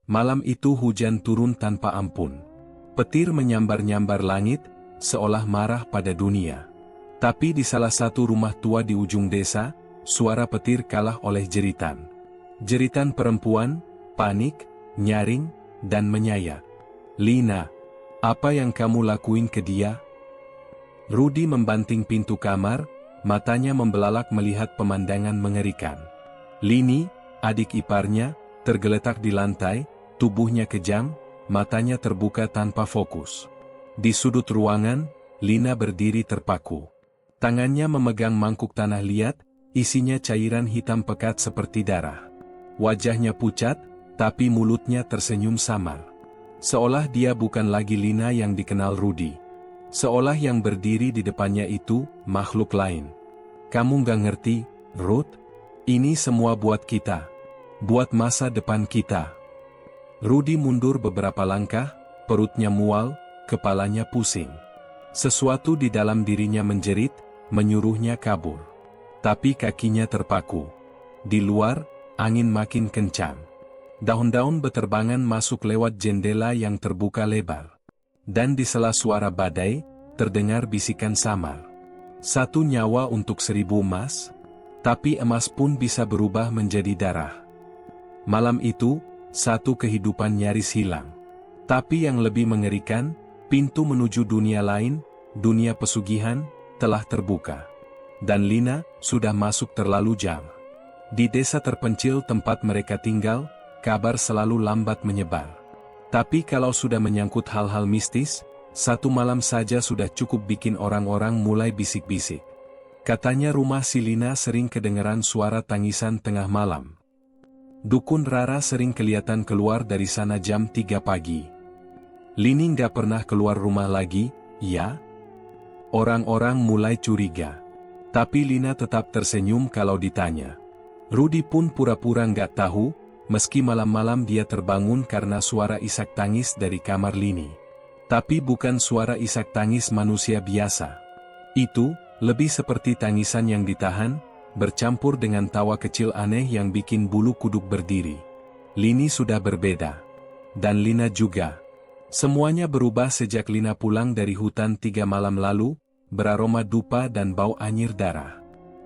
Malam itu hujan turun tanpa ampun. Petir menyambar-nyambar langit, seolah marah pada dunia. Tapi di salah satu rumah tua di ujung desa, suara petir kalah oleh jeritan. Jeritan perempuan, panik, nyaring, dan menyayat. "Lina, apa yang kamu lakuin ke dia?" Rudy membanting pintu kamar, matanya membelalak melihat pemandangan mengerikan. Lini, adik iparnya, tergeletak di lantai, tubuhnya kejang, matanya terbuka tanpa fokus. Di sudut ruangan, Lina berdiri terpaku. Tangannya memegang mangkuk tanah liat, isinya cairan hitam pekat seperti darah. Wajahnya pucat, tapi mulutnya tersenyum samar. Seolah dia bukan lagi Lina yang dikenal Rudy. Seolah yang berdiri di depannya itu, makhluk lain. "Kamu gak ngerti, Ruth? Ini semua buat kita. Buat masa depan kita." Rudy mundur beberapa langkah, perutnya mual, kepalanya pusing. Sesuatu di dalam dirinya menjerit, menyuruhnya kabur. Tapi kakinya terpaku. Di luar, angin makin kencang. Daun-daun beterbangan masuk lewat jendela yang terbuka lebar. Dan di sela suara badai, terdengar bisikan samar. "1 nyawa untuk 1000 emas?" Tapi emas pun bisa berubah menjadi darah. Malam itu, satu kehidupan nyaris hilang. Tapi yang lebih mengerikan, pintu menuju dunia lain, dunia pesugihan, telah terbuka. Dan Lina, sudah masuk terlalu jauh. Di desa terpencil tempat mereka tinggal, kabar selalu lambat menyebar. Tapi kalau sudah menyangkut hal-hal mistis, satu malam saja sudah cukup bikin orang-orang mulai bisik-bisik. Katanya rumah si Lina sering kedengeran suara tangisan tengah malam. Dukun Rara sering kelihatan keluar dari sana jam 3 pagi. Lini nggak pernah keluar rumah lagi, ya? Orang-orang mulai curiga. Tapi Lina tetap tersenyum kalau ditanya. Rudy pun pura-pura nggak tahu, meski malam-malam dia terbangun karena suara isak tangis dari kamar Lini. Tapi bukan suara isak tangis manusia biasa. Itu, lebih seperti tangisan yang ditahan, bercampur dengan tawa kecil aneh yang bikin bulu kuduk berdiri. Lini sudah berbeda. Dan Lina juga. Semuanya berubah sejak Lina pulang dari hutan 3 malam lalu, beraroma dupa dan bau anyir darah.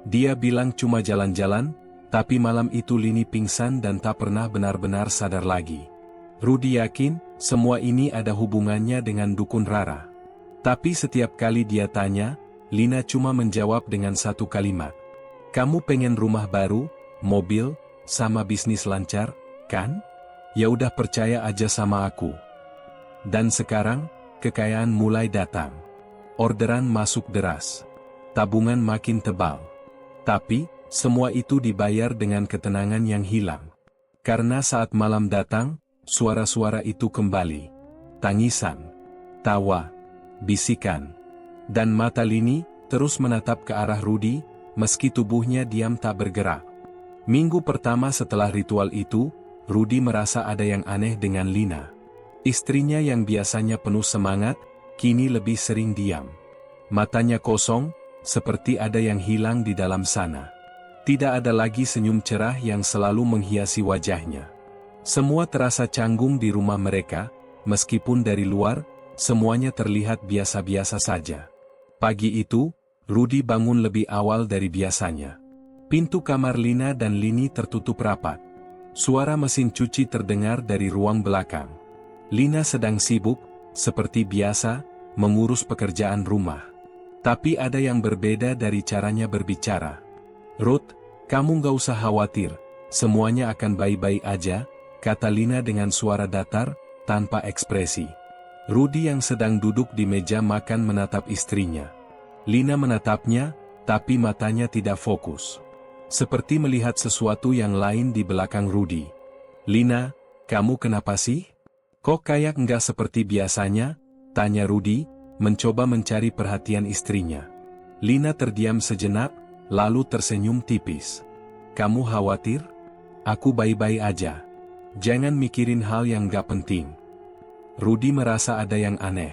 Dia bilang cuma jalan-jalan, tapi malam itu Lini pingsan dan tak pernah benar-benar sadar lagi. Rudy yakin, semua ini ada hubungannya dengan dukun Rara. Tapi setiap kali dia tanya, Lina cuma menjawab dengan satu kalimat. "Kamu pengen rumah baru, mobil, sama bisnis lancar, kan? Ya udah percaya aja sama aku." Dan sekarang, kekayaan mulai datang. Orderan masuk deras. Tabungan makin tebal. Tapi, semua itu dibayar dengan ketenangan yang hilang. Karena saat malam datang, suara-suara itu kembali. Tangisan, tawa, bisikan. Dan mata Lini terus menatap ke arah Rudy, meski tubuhnya diam tak bergerak. Minggu pertama setelah ritual itu, Rudy merasa ada yang aneh dengan Lina. Istrinya yang biasanya penuh semangat, kini lebih sering diam. Matanya kosong, seperti ada yang hilang di dalam sana. Tidak ada lagi senyum cerah yang selalu menghiasi wajahnya. Semua terasa canggung di rumah mereka, meskipun dari luar, semuanya terlihat biasa-biasa saja. Pagi itu, Rudy bangun lebih awal dari biasanya. Pintu kamar Lina dan Lini tertutup rapat. Suara mesin cuci terdengar dari ruang belakang. Lina sedang sibuk, seperti biasa, mengurus pekerjaan rumah. Tapi ada yang berbeda dari caranya berbicara. "Ruth, kamu gak usah khawatir, semuanya akan baik-baik aja," kata Lina dengan suara datar, tanpa ekspresi. Rudy yang sedang duduk di meja makan menatap istrinya. Lina menatapnya, tapi matanya tidak fokus. Seperti melihat sesuatu yang lain di belakang Rudy. "Lina, kamu kenapa sih? Kok kayak nggak seperti biasanya?" tanya Rudy, mencoba mencari perhatian istrinya. Lina terdiam sejenak, lalu tersenyum tipis. "Kamu khawatir? Aku baik-baik aja. Jangan mikirin hal yang nggak penting." Rudy merasa ada yang aneh.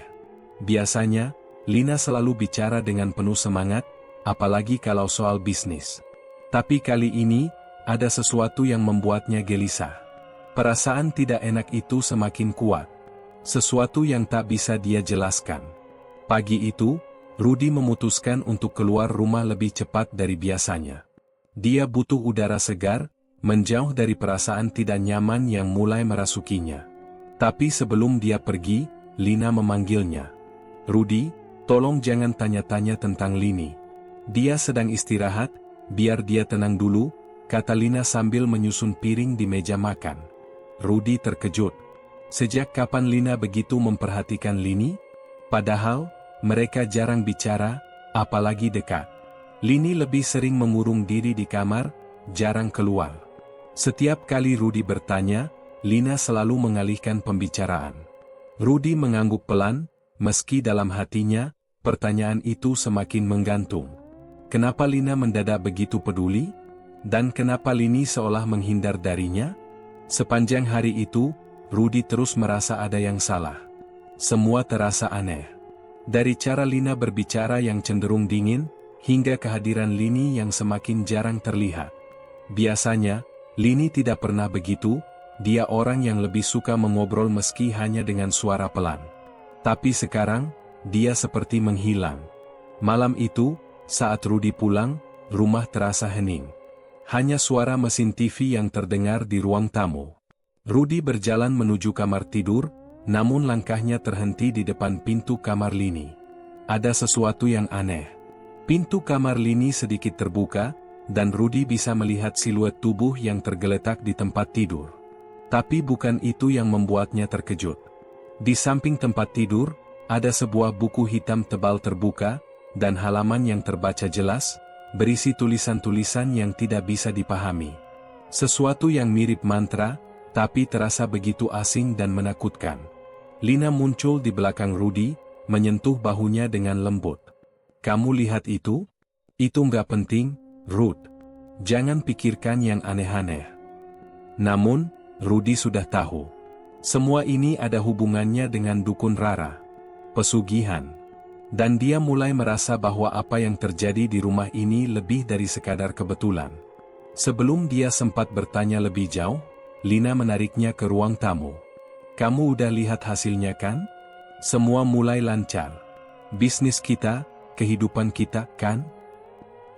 Biasanya, Lina selalu bicara dengan penuh semangat, apalagi kalau soal bisnis. Tapi kali ini, ada sesuatu yang membuatnya gelisah. Perasaan tidak enak itu semakin kuat. Sesuatu yang tak bisa dia jelaskan. Pagi itu, Rudy memutuskan untuk keluar rumah lebih cepat dari biasanya. Dia butuh udara segar, menjauh dari perasaan tidak nyaman yang mulai merasukinya. Tapi sebelum dia pergi, Lina memanggilnya. "Rudy, tolong jangan tanya-tanya tentang Lini. Dia sedang istirahat, biar dia tenang dulu," kata Lina sambil menyusun piring di meja makan. Rudy terkejut. Sejak kapan Lina begitu memperhatikan Lini? Padahal, mereka jarang bicara, apalagi dekat. Lini lebih sering mengurung diri di kamar, jarang keluar. Setiap kali Rudy bertanya, Lina selalu mengalihkan pembicaraan. Rudy mengangguk pelan, meski dalam hatinya, pertanyaan itu semakin menggantung. Kenapa Lina mendadak begitu peduli? Dan kenapa Lini seolah menghindar darinya? Sepanjang hari itu, Rudy terus merasa ada yang salah. Semua terasa aneh. Dari cara Lina berbicara yang cenderung dingin, hingga kehadiran Lini yang semakin jarang terlihat. Biasanya, Lini tidak pernah begitu, dia orang yang lebih suka mengobrol meski hanya dengan suara pelan. Tapi sekarang, dia seperti menghilang. Malam itu, saat Rudy pulang, rumah terasa hening. Hanya suara mesin TV yang terdengar di ruang tamu. Rudy berjalan menuju kamar tidur, namun langkahnya terhenti di depan pintu kamar Lini. Ada sesuatu yang aneh. Pintu kamar Lini sedikit terbuka, dan Rudy bisa melihat siluet tubuh yang tergeletak di tempat tidur. Tapi bukan itu yang membuatnya terkejut. Di samping tempat tidur, ada sebuah buku hitam tebal terbuka, dan halaman yang terbaca jelas, berisi tulisan-tulisan yang tidak bisa dipahami. Sesuatu yang mirip mantra, tapi terasa begitu asing dan menakutkan. Lina muncul di belakang Rudy, menyentuh bahunya dengan lembut. "Kamu lihat itu? Itu nggak penting, Ruth. Jangan pikirkan yang aneh-aneh." Namun, Rudy sudah tahu. Semua ini ada hubungannya dengan dukun Rara. Pesugihan. Dan dia mulai merasa bahwa apa yang terjadi di rumah ini lebih dari sekadar kebetulan. Sebelum dia sempat bertanya lebih jauh, Lina menariknya ke ruang tamu. "Kamu udah lihat hasilnya kan? Semua mulai lancar. Bisnis kita, kehidupan kita, kan?"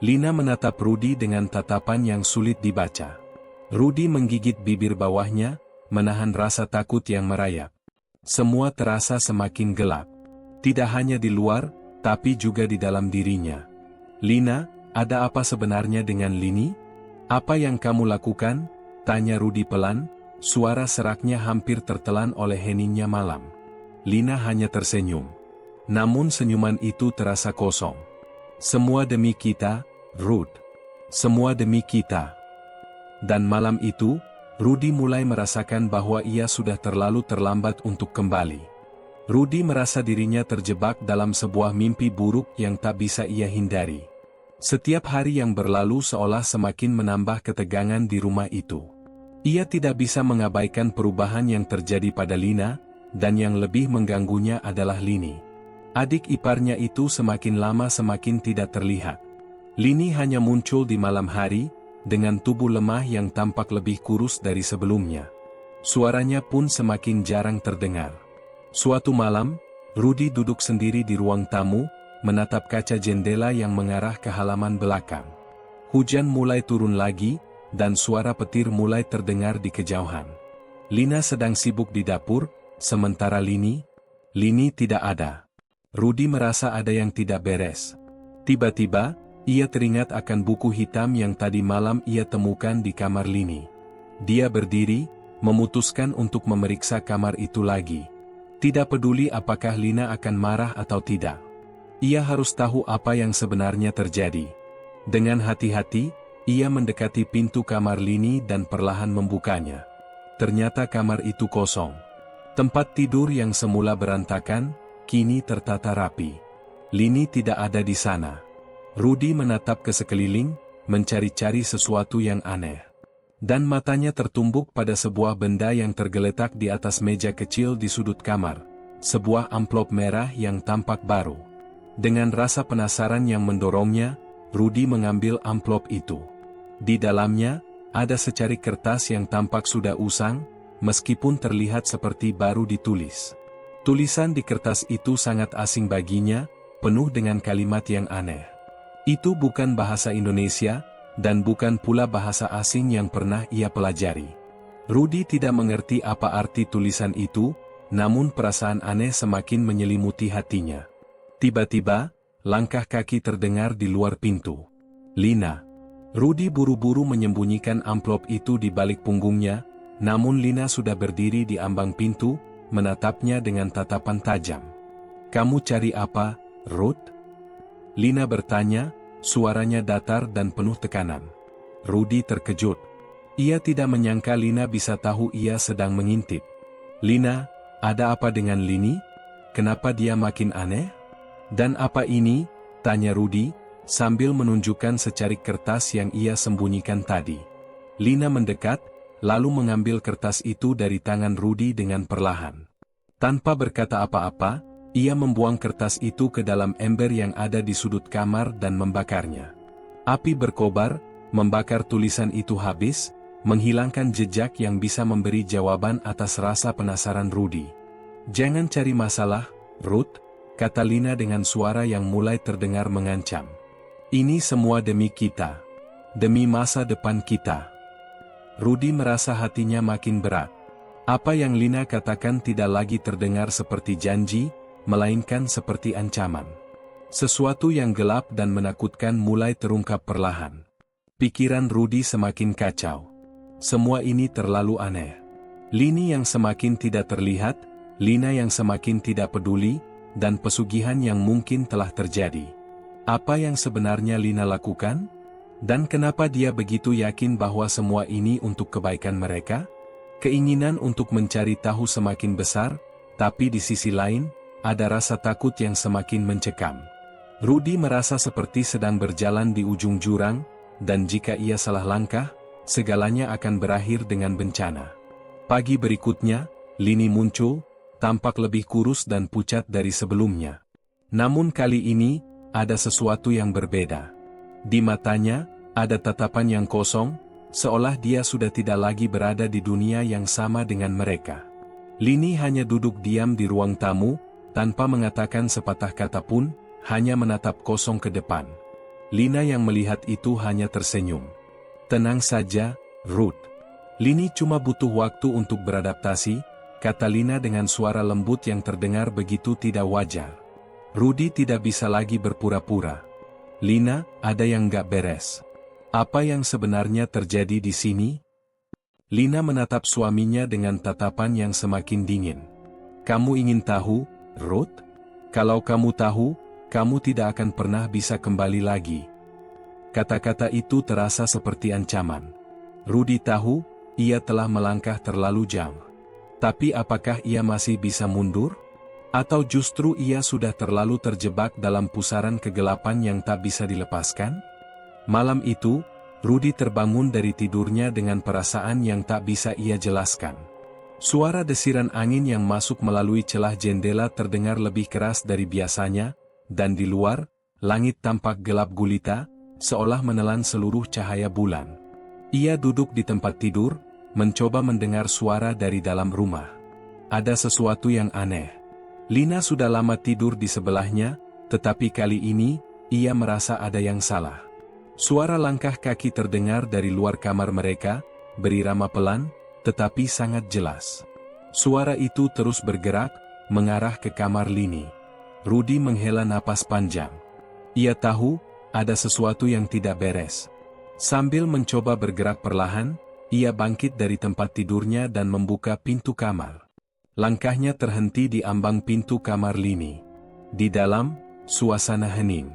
Lina menatap Rudy dengan tatapan yang sulit dibaca. Rudy menggigit bibir bawahnya, menahan rasa takut yang merayap. Semua terasa semakin gelap. Tidak hanya di luar, tapi juga di dalam dirinya. "Lina, ada apa sebenarnya dengan Lini? Apa yang kamu lakukan?" tanya Rudy pelan, suara seraknya hampir tertelan oleh heningnya malam. Lina hanya tersenyum. Namun senyuman itu terasa kosong. "Semua demi kita, Ruth. Semua demi kita." Dan malam itu, Rudy mulai merasakan bahwa ia sudah terlalu terlambat untuk kembali. Rudy merasa dirinya terjebak dalam sebuah mimpi buruk yang tak bisa ia hindari. Setiap hari yang berlalu seolah semakin menambah ketegangan di rumah itu. Ia tidak bisa mengabaikan perubahan yang terjadi pada Lina, dan yang lebih mengganggunya adalah Lini. Adik iparnya itu semakin lama semakin tidak terlihat. Lini hanya muncul di malam hari, dengan tubuh lemah yang tampak lebih kurus dari sebelumnya. Suaranya pun semakin jarang terdengar. Suatu malam, Rudy duduk sendiri di ruang tamu, menatap kaca jendela yang mengarah ke halaman belakang. Hujan mulai turun lagi, dan suara petir mulai terdengar di kejauhan. Lina sedang sibuk di dapur, sementara Lini tidak ada. Rudy merasa ada yang tidak beres. Tiba-tiba, ia teringat akan buku hitam yang tadi malam ia temukan di kamar Lini. Dia berdiri, memutuskan untuk memeriksa kamar itu lagi. Tidak peduli apakah Lina akan marah atau tidak. Ia harus tahu apa yang sebenarnya terjadi. Dengan hati-hati, ia mendekati pintu kamar Lini dan perlahan membukanya. Ternyata kamar itu kosong. Tempat tidur yang semula berantakan, kini tertata rapi. Lini tidak ada di sana. Rudy menatap ke sekeliling, mencari-cari sesuatu yang aneh. Dan matanya tertumbuk pada sebuah benda yang tergeletak di atas meja kecil di sudut kamar. Sebuah amplop merah yang tampak baru. Dengan rasa penasaran yang mendorongnya, Rudy mengambil amplop itu. Di dalamnya, ada secari kertas yang tampak sudah usang, meskipun terlihat seperti baru ditulis. Tulisan di kertas itu sangat asing baginya, penuh dengan kalimat yang aneh. Itu bukan bahasa Indonesia, dan bukan pula bahasa asing yang pernah ia pelajari. Rudy tidak mengerti apa arti tulisan itu, namun perasaan aneh semakin menyelimuti hatinya. Tiba-tiba, langkah kaki terdengar di luar pintu. Lina. Rudy buru-buru menyembunyikan amplop itu di balik punggungnya, namun Lina sudah berdiri di ambang pintu, menatapnya dengan tatapan tajam. "Kamu cari apa, Ruth?" Lina bertanya, suaranya datar dan penuh tekanan. Rudy terkejut. Ia tidak menyangka Lina bisa tahu ia sedang mengintip. "Lina, ada apa dengan Lini? Kenapa dia makin aneh?" "Dan apa ini?" tanya Rudy, sambil menunjukkan secarik kertas yang ia sembunyikan tadi. Lina mendekat, lalu mengambil kertas itu dari tangan Rudy dengan perlahan. Tanpa berkata apa-apa, ia membuang kertas itu ke dalam ember yang ada di sudut kamar dan membakarnya. Api berkobar, membakar tulisan itu habis, menghilangkan jejak yang bisa memberi jawaban atas rasa penasaran Rudy. "Jangan cari masalah, Ruth," kata Lina dengan suara yang mulai terdengar mengancam. "Ini semua demi kita. Demi masa depan kita." Rudy merasa hatinya makin berat. Apa yang Lina katakan tidak lagi terdengar seperti janji, melainkan seperti ancaman. Sesuatu yang gelap dan menakutkan mulai terungkap perlahan. Pikiran Rudy semakin kacau. Semua ini terlalu aneh. Lini yang semakin tidak terlihat, Lina yang semakin tidak peduli, dan pesugihan yang mungkin telah terjadi. Apa yang sebenarnya Lina lakukan? Dan kenapa dia begitu yakin bahwa semua ini untuk kebaikan mereka? Keinginan untuk mencari tahu semakin besar, tapi di sisi lain, ada rasa takut yang semakin mencekam. Rudy merasa seperti sedang berjalan di ujung jurang, dan jika ia salah langkah, segalanya akan berakhir dengan bencana. Pagi berikutnya, Lini muncul, tampak lebih kurus dan pucat dari sebelumnya. Namun kali ini, ada sesuatu yang berbeda. Di matanya, ada tatapan yang kosong, seolah dia sudah tidak lagi berada di dunia yang sama dengan mereka. Lini hanya duduk diam di ruang tamu, tanpa mengatakan sepatah kata pun, hanya menatap kosong ke depan. Lina yang melihat itu hanya tersenyum. "Tenang saja, Ruth. Lini cuma butuh waktu untuk beradaptasi," kata Lina dengan suara lembut yang terdengar begitu tidak wajar. Rudy tidak bisa lagi berpura-pura. "Lina, ada yang gak beres. Apa yang sebenarnya terjadi di sini?" Lina menatap suaminya dengan tatapan yang semakin dingin. "Kamu ingin tahu, Ruth? Kalau kamu tahu, kamu tidak akan pernah bisa kembali lagi." Kata-kata itu terasa seperti ancaman. Rudy tahu, ia telah melangkah terlalu jauh. Tapi apakah ia masih bisa mundur? Atau justru ia sudah terlalu terjebak dalam pusaran kegelapan yang tak bisa dilepaskan? Malam itu, Rudy terbangun dari tidurnya dengan perasaan yang tak bisa ia jelaskan. Suara desiran angin yang masuk melalui celah jendela terdengar lebih keras dari biasanya, dan di luar, langit tampak gelap gulita, seolah menelan seluruh cahaya bulan. Ia duduk di tempat tidur, mencoba mendengar suara dari dalam rumah. Ada sesuatu yang aneh. Lina sudah lama tidur di sebelahnya, tetapi kali ini, ia merasa ada yang salah. Suara langkah kaki terdengar dari luar kamar mereka, berirama pelan, tetapi sangat jelas. Suara itu terus bergerak, mengarah ke kamar Lini. Rudy menghela napas panjang. Ia tahu, ada sesuatu yang tidak beres. Sambil mencoba bergerak perlahan, ia bangkit dari tempat tidurnya dan membuka pintu kamar. Langkahnya terhenti di ambang pintu kamar Lini. Di dalam, suasana hening.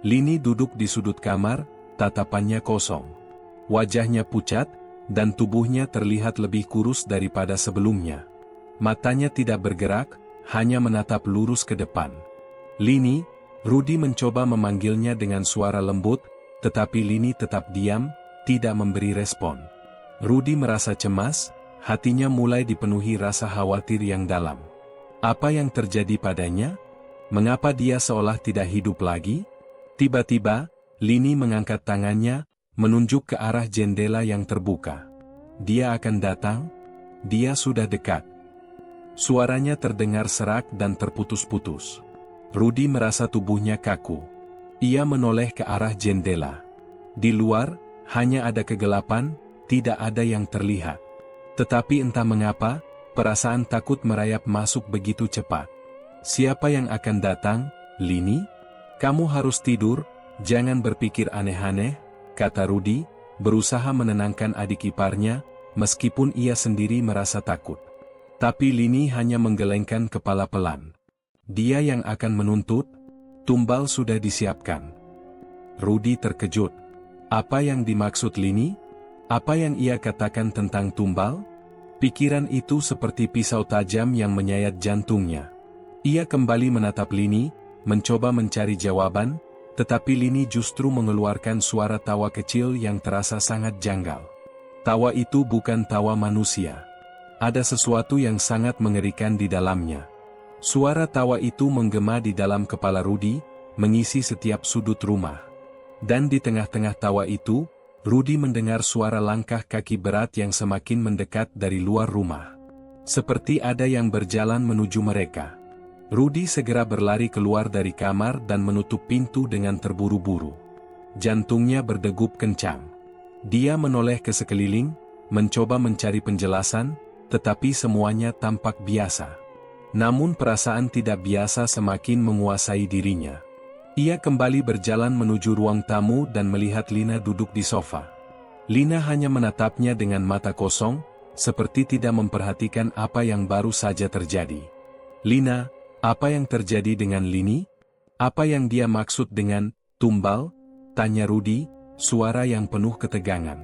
Lini duduk di sudut kamar, tatapannya kosong. Wajahnya pucat, dan tubuhnya terlihat lebih kurus daripada sebelumnya. Matanya tidak bergerak, hanya menatap lurus ke depan. "Lini," Rudy mencoba memanggilnya dengan suara lembut, tetapi Lini tetap diam, tidak memberi respon. Rudy merasa cemas, hatinya mulai dipenuhi rasa khawatir yang dalam. Apa yang terjadi padanya? Mengapa dia seolah tidak hidup lagi? Tiba-tiba, Lini mengangkat tangannya, menunjuk ke arah jendela yang terbuka. "Dia akan datang?" dia sudah dekat. Suaranya terdengar serak dan terputus-putus. Rudy merasa tubuhnya kaku. Ia menoleh ke arah jendela. Di luar, hanya ada kegelapan, tidak ada yang terlihat. Tetapi entah mengapa, perasaan takut merayap masuk begitu cepat. Siapa yang akan datang, Lini? Kamu harus tidur, jangan berpikir aneh-aneh, kata Rudy, berusaha menenangkan adik iparnya, meskipun ia sendiri merasa takut. Tapi Lini hanya menggelengkan kepala pelan. Dia yang akan menuntut, tumbal sudah disiapkan. Rudy terkejut. Apa yang dimaksud Lini? Apa yang ia katakan tentang tumbal? Pikiran itu seperti pisau tajam yang menyayat jantungnya. Ia kembali menatap Lini, mencoba mencari jawaban, tetapi Lini justru mengeluarkan suara tawa kecil yang terasa sangat janggal. Tawa itu bukan tawa manusia. Ada sesuatu yang sangat mengerikan di dalamnya. Suara tawa itu menggema di dalam kepala Rudy, mengisi setiap sudut rumah. Dan di tengah-tengah tawa itu, Rudy mendengar suara langkah kaki berat yang semakin mendekat dari luar rumah. Seperti ada yang berjalan menuju mereka. Rudy segera berlari keluar dari kamar dan menutup pintu dengan terburu-buru. Jantungnya berdegup kencang. Dia menoleh ke sekeliling, mencoba mencari penjelasan, tetapi semuanya tampak biasa. Namun perasaan tidak biasa semakin menguasai dirinya. Ia kembali berjalan menuju ruang tamu dan melihat Lina duduk di sofa. Lina hanya menatapnya dengan mata kosong, seperti tidak memperhatikan apa yang baru saja terjadi. Lina, apa yang terjadi dengan Lini? Apa yang dia maksud dengan tumbal? Tanya Rudy, suara yang penuh ketegangan.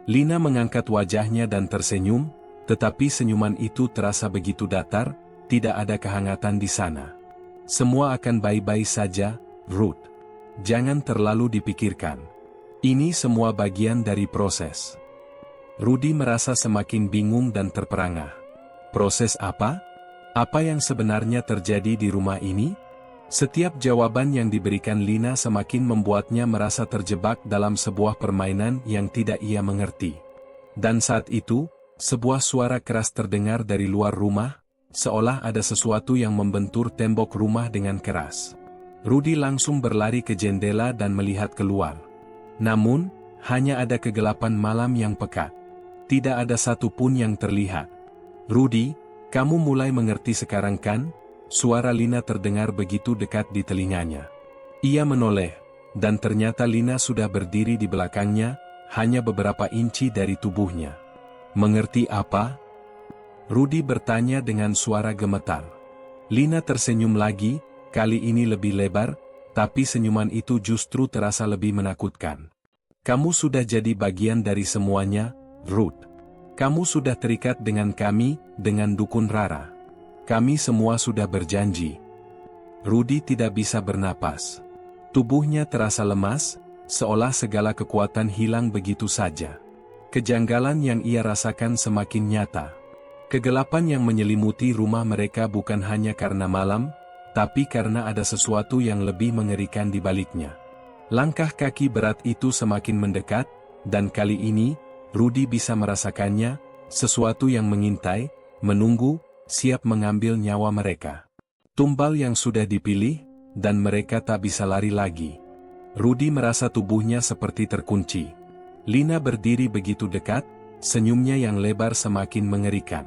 Lina mengangkat wajahnya dan tersenyum, tetapi senyuman itu terasa begitu datar, tidak ada kehangatan di sana. Semua akan baik-baik saja, Ruth. Jangan terlalu dipikirkan. Ini semua bagian dari proses. Rudy merasa semakin bingung dan terperangah. Proses apa? Apa yang sebenarnya terjadi di rumah ini? Setiap jawaban yang diberikan Lina semakin membuatnya merasa terjebak dalam sebuah permainan yang tidak ia mengerti. Dan saat itu, sebuah suara keras terdengar dari luar rumah, seolah ada sesuatu yang membentur tembok rumah dengan keras. Rudy langsung berlari ke jendela dan melihat keluar. Namun, hanya ada kegelapan malam yang pekat. Tidak ada satupun yang terlihat. Rudy, kamu mulai mengerti sekarang kan? Suara Lina terdengar begitu dekat di telinganya. Ia menoleh, dan ternyata Lina sudah berdiri di belakangnya, hanya beberapa inci dari tubuhnya. Mengerti apa? Rudy bertanya dengan suara gemetar. Lina tersenyum lagi, kali ini lebih lebar, tapi senyuman itu justru terasa lebih menakutkan. Kamu sudah jadi bagian dari semuanya, Ruth. Kamu sudah terikat dengan kami, dengan dukun Rara. Kami semua sudah berjanji. Rudy tidak bisa bernapas. Tubuhnya terasa lemas, seolah segala kekuatan hilang begitu saja. Kejanggalan yang ia rasakan semakin nyata. Kegelapan yang menyelimuti rumah mereka bukan hanya karena malam, tapi karena ada sesuatu yang lebih mengerikan di baliknya. Langkah kaki berat itu semakin mendekat, dan kali ini, Rudy bisa merasakannya, sesuatu yang mengintai, menunggu, siap mengambil nyawa mereka. Tumbal yang sudah dipilih, dan mereka tak bisa lari lagi. Rudy merasa tubuhnya seperti terkunci. Lina berdiri begitu dekat, senyumnya yang lebar semakin mengerikan.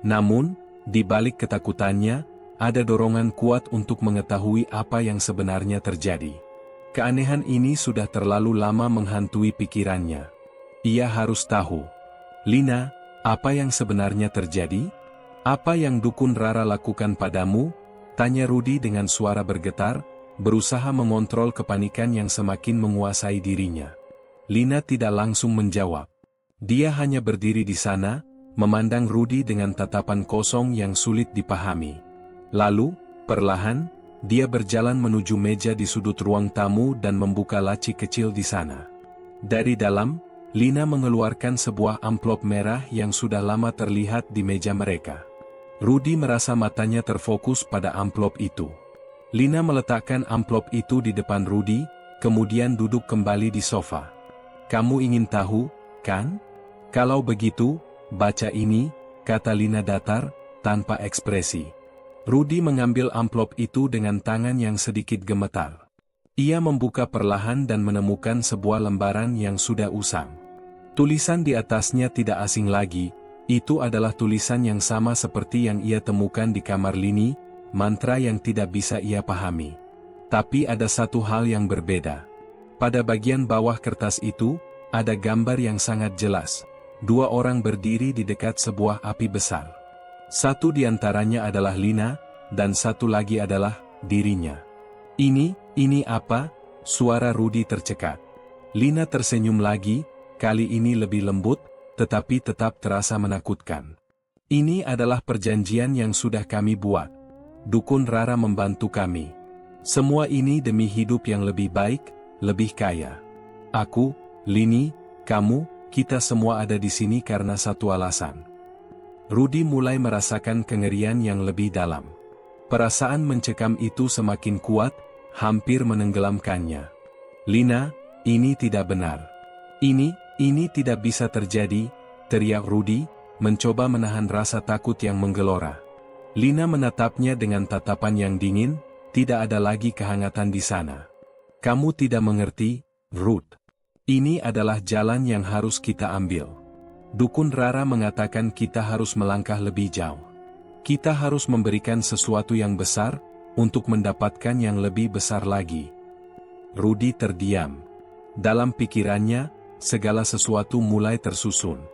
Namun, di balik ketakutannya, ada dorongan kuat untuk mengetahui apa yang sebenarnya terjadi. Keanehan ini sudah terlalu lama menghantui pikirannya. Ia harus tahu. Lina, apa yang sebenarnya terjadi? Apa yang dukun Rara lakukan padamu? Tanya Rudy dengan suara bergetar, berusaha mengontrol kepanikan yang semakin menguasai dirinya. Lina tidak langsung menjawab. Dia hanya berdiri di sana, memandang Rudy dengan tatapan kosong yang sulit dipahami. Lalu, perlahan, dia berjalan menuju meja di sudut ruang tamu dan membuka laci kecil di sana. Dari dalam, Lina mengeluarkan sebuah amplop merah yang sudah lama terlihat di meja mereka. Rudy merasa matanya terfokus pada amplop itu. Lina meletakkan amplop itu di depan Rudy, kemudian duduk kembali di sofa. Kamu ingin tahu, kan? Kalau begitu, baca ini, kata Lina datar, tanpa ekspresi. Rudy mengambil amplop itu dengan tangan yang sedikit gemetar. Ia membuka perlahan dan menemukan sebuah lembaran yang sudah usang. Tulisan di atasnya tidak asing lagi, itu adalah tulisan yang sama seperti yang ia temukan di kamar Lini, mantra yang tidak bisa ia pahami. Tapi ada satu hal yang berbeda. Pada bagian bawah kertas itu, ada gambar yang sangat jelas. Dua orang berdiri di dekat sebuah api besar. Satu di antaranya adalah Lina, dan satu lagi adalah dirinya. Ini apa? Suara Rudy tercekat. Lina tersenyum lagi, kali ini lebih lembut, tetapi tetap terasa menakutkan. Ini adalah perjanjian yang sudah kami buat. Dukun Rara membantu kami. Semua ini demi hidup yang lebih baik, lebih kaya. Aku, Lini, kamu, kita semua ada di sini karena satu alasan. Rudy mulai merasakan kengerian yang lebih dalam. Perasaan mencekam itu semakin kuat, hampir menenggelamkannya. Lina, ini tidak benar. Ini tidak bisa terjadi, teriak Rudy, mencoba menahan rasa takut yang menggelora. Lina menatapnya dengan tatapan yang dingin, tidak ada lagi kehangatan di sana. Kamu tidak mengerti, Ruth. Ini adalah jalan yang harus kita ambil. Dukun Rara mengatakan kita harus melangkah lebih jauh. Kita harus memberikan sesuatu yang besar, untuk mendapatkan yang lebih besar lagi. Rudy terdiam. Dalam pikirannya, segala sesuatu mulai tersusun.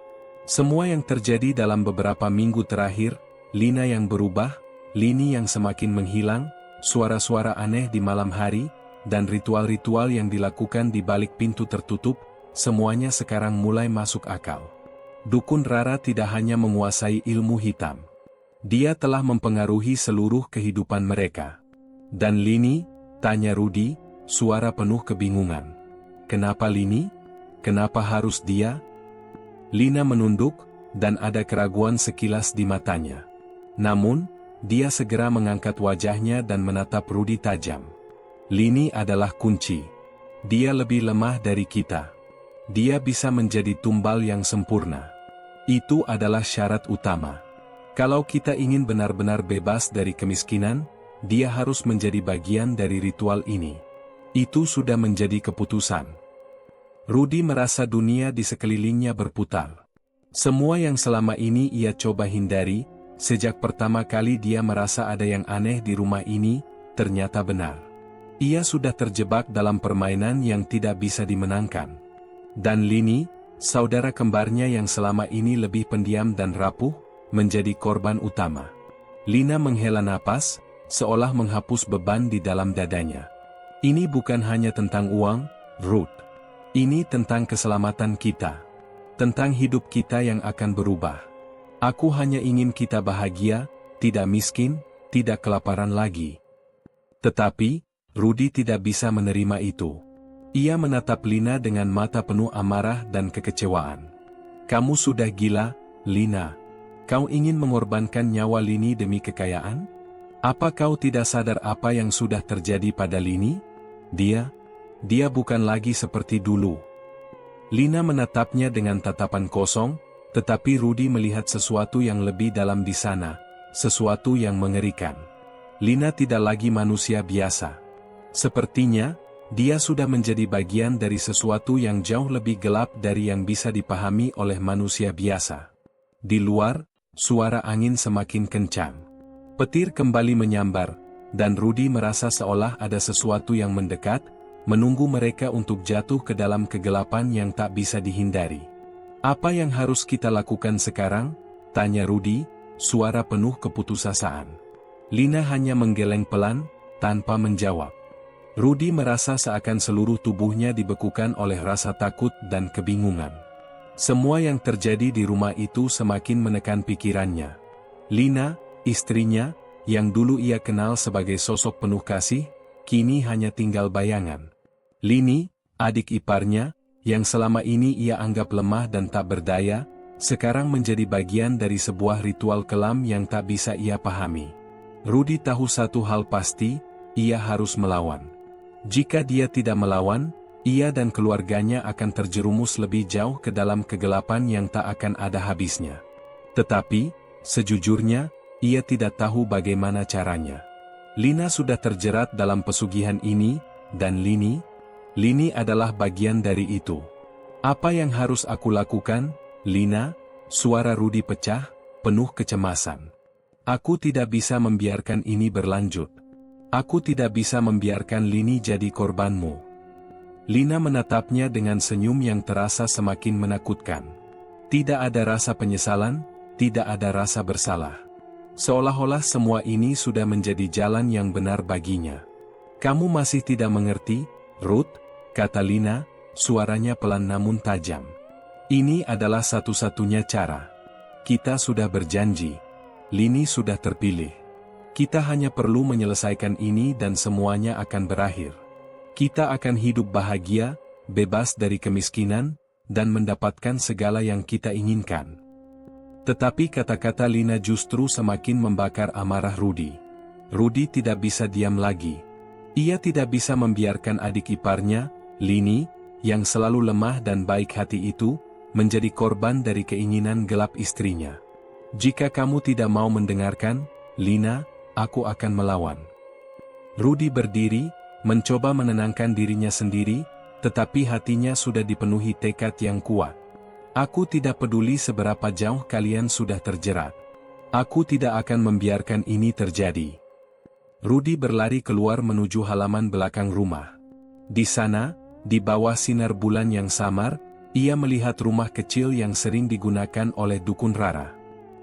Semua yang terjadi dalam beberapa minggu terakhir, Lina yang berubah, Lini yang semakin menghilang, suara-suara aneh di malam hari, dan ritual-ritual yang dilakukan di balik pintu tertutup, semuanya sekarang mulai masuk akal. Dukun Rara tidak hanya menguasai ilmu hitam. Dia telah mempengaruhi seluruh kehidupan mereka. Dan Lini? Tanya Rudy, suara penuh kebingungan. Kenapa Lini? Kenapa harus dia? Lina menunduk, dan ada keraguan sekilas di matanya. Namun, dia segera mengangkat wajahnya dan menatap Rudy tajam. Lini adalah kunci. Dia lebih lemah dari kita. Dia bisa menjadi tumbal yang sempurna. Itu adalah syarat utama. Kalau kita ingin benar-benar bebas dari kemiskinan, dia harus menjadi bagian dari ritual ini. Itu sudah menjadi keputusan. Rudy merasa dunia di sekelilingnya berputar. Semua yang selama ini ia coba hindari, sejak pertama kali dia merasa ada yang aneh di rumah ini, ternyata benar. Ia sudah terjebak dalam permainan yang tidak bisa dimenangkan. Dan Lini, saudara kembarnya yang selama ini lebih pendiam dan rapuh, menjadi korban utama. Lina menghela napas, seolah menghapus beban di dalam dadanya. Ini bukan hanya tentang uang, Ruth. Ini tentang keselamatan kita. Tentang hidup kita yang akan berubah. Aku hanya ingin kita bahagia, tidak miskin, tidak kelaparan lagi. Tetapi, Rudy tidak bisa menerima itu. Ia menatap Lina dengan mata penuh amarah dan kekecewaan. Kamu sudah gila, Lina. Kau ingin mengorbankan nyawa Lini demi kekayaan? Apa kau tidak sadar apa yang sudah terjadi pada Lini? Dia bukan lagi seperti dulu. Lina menatapnya dengan tatapan kosong, tetapi Rudy melihat sesuatu yang lebih dalam di sana, sesuatu yang mengerikan. Lina tidak lagi manusia biasa. Sepertinya, dia sudah menjadi bagian dari sesuatu yang jauh lebih gelap dari yang bisa dipahami oleh manusia biasa. Di luar, suara angin semakin kencang. Petir kembali menyambar, dan Rudy merasa seolah ada sesuatu yang mendekat, menunggu mereka untuk jatuh ke dalam kegelapan yang tak bisa dihindari. Apa yang harus kita lakukan sekarang? Tanya Rudy, suara penuh keputusasaan. Lina hanya menggeleng pelan, tanpa menjawab. Rudy merasa seakan seluruh tubuhnya dibekukan oleh rasa takut dan kebingungan. Semua yang terjadi di rumah itu semakin menekan pikirannya. Lina, istrinya, yang dulu ia kenal sebagai sosok penuh kasih, kini hanya tinggal bayangan. Lini, adik iparnya, yang selama ini ia anggap lemah dan tak berdaya, sekarang menjadi bagian dari sebuah ritual kelam yang tak bisa ia pahami. Rudy tahu satu hal pasti, ia harus melawan. Jika dia tidak melawan, ia dan keluarganya akan terjerumus lebih jauh ke dalam kegelapan yang tak akan ada habisnya. Tetapi, Sejujurnya, ia tidak tahu bagaimana caranya. Lina sudah terjerat dalam pesugihan ini, dan Lini adalah bagian dari itu. Apa yang harus aku lakukan, Lina? Suara Rudi pecah, penuh kecemasan. Aku tidak bisa membiarkan ini berlanjut. Aku tidak bisa membiarkan Lini jadi korbanmu. Lina menatapnya dengan senyum yang terasa semakin menakutkan. Tidak ada rasa penyesalan, tidak ada rasa bersalah. Seolah-olah semua ini sudah menjadi jalan yang benar baginya. Kamu masih tidak mengerti, Ruth, kata Lina, suaranya pelan namun tajam. Ini adalah satu-satunya cara. Kita sudah berjanji. Lini sudah terpilih. Kita hanya perlu menyelesaikan ini dan semuanya akan berakhir. Kita akan hidup bahagia, bebas dari kemiskinan, dan mendapatkan segala yang kita inginkan. Tetapi kata-kata Lina justru semakin membakar amarah Rudi. Rudi tidak bisa diam lagi. Ia tidak bisa membiarkan adik iparnya, Lini, yang selalu lemah dan baik hati itu, menjadi korban dari keinginan gelap istrinya. Jika kamu tidak mau mendengarkan, Lina, aku akan melawan. Rudi berdiri, mencoba menenangkan dirinya sendiri, tetapi hatinya sudah dipenuhi tekad yang kuat. Aku tidak peduli seberapa jauh kalian sudah terjerat. Aku tidak akan membiarkan ini terjadi. Rudi berlari keluar menuju halaman belakang rumah. Di sana, di bawah sinar bulan yang samar, ia melihat rumah kecil yang sering digunakan oleh dukun Rara.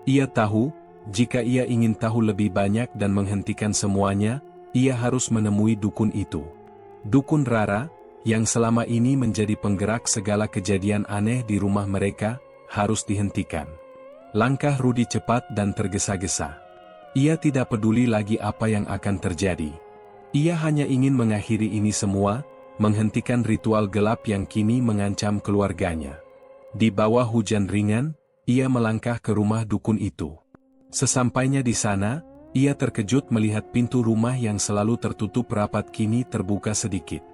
Ia tahu, jika ia ingin tahu lebih banyak dan menghentikan semuanya, ia harus menemui dukun itu. Dukun Rara, yang selama ini menjadi penggerak segala kejadian aneh di rumah mereka, harus dihentikan. Langkah Rudi cepat dan tergesa-gesa. Ia tidak peduli lagi apa yang akan terjadi. Ia hanya ingin mengakhiri ini semua, menghentikan ritual gelap yang kini mengancam keluarganya. Di bawah hujan ringan, ia melangkah ke rumah dukun itu. Sesampainya di sana, ia terkejut melihat pintu rumah yang selalu tertutup rapat kini terbuka sedikit.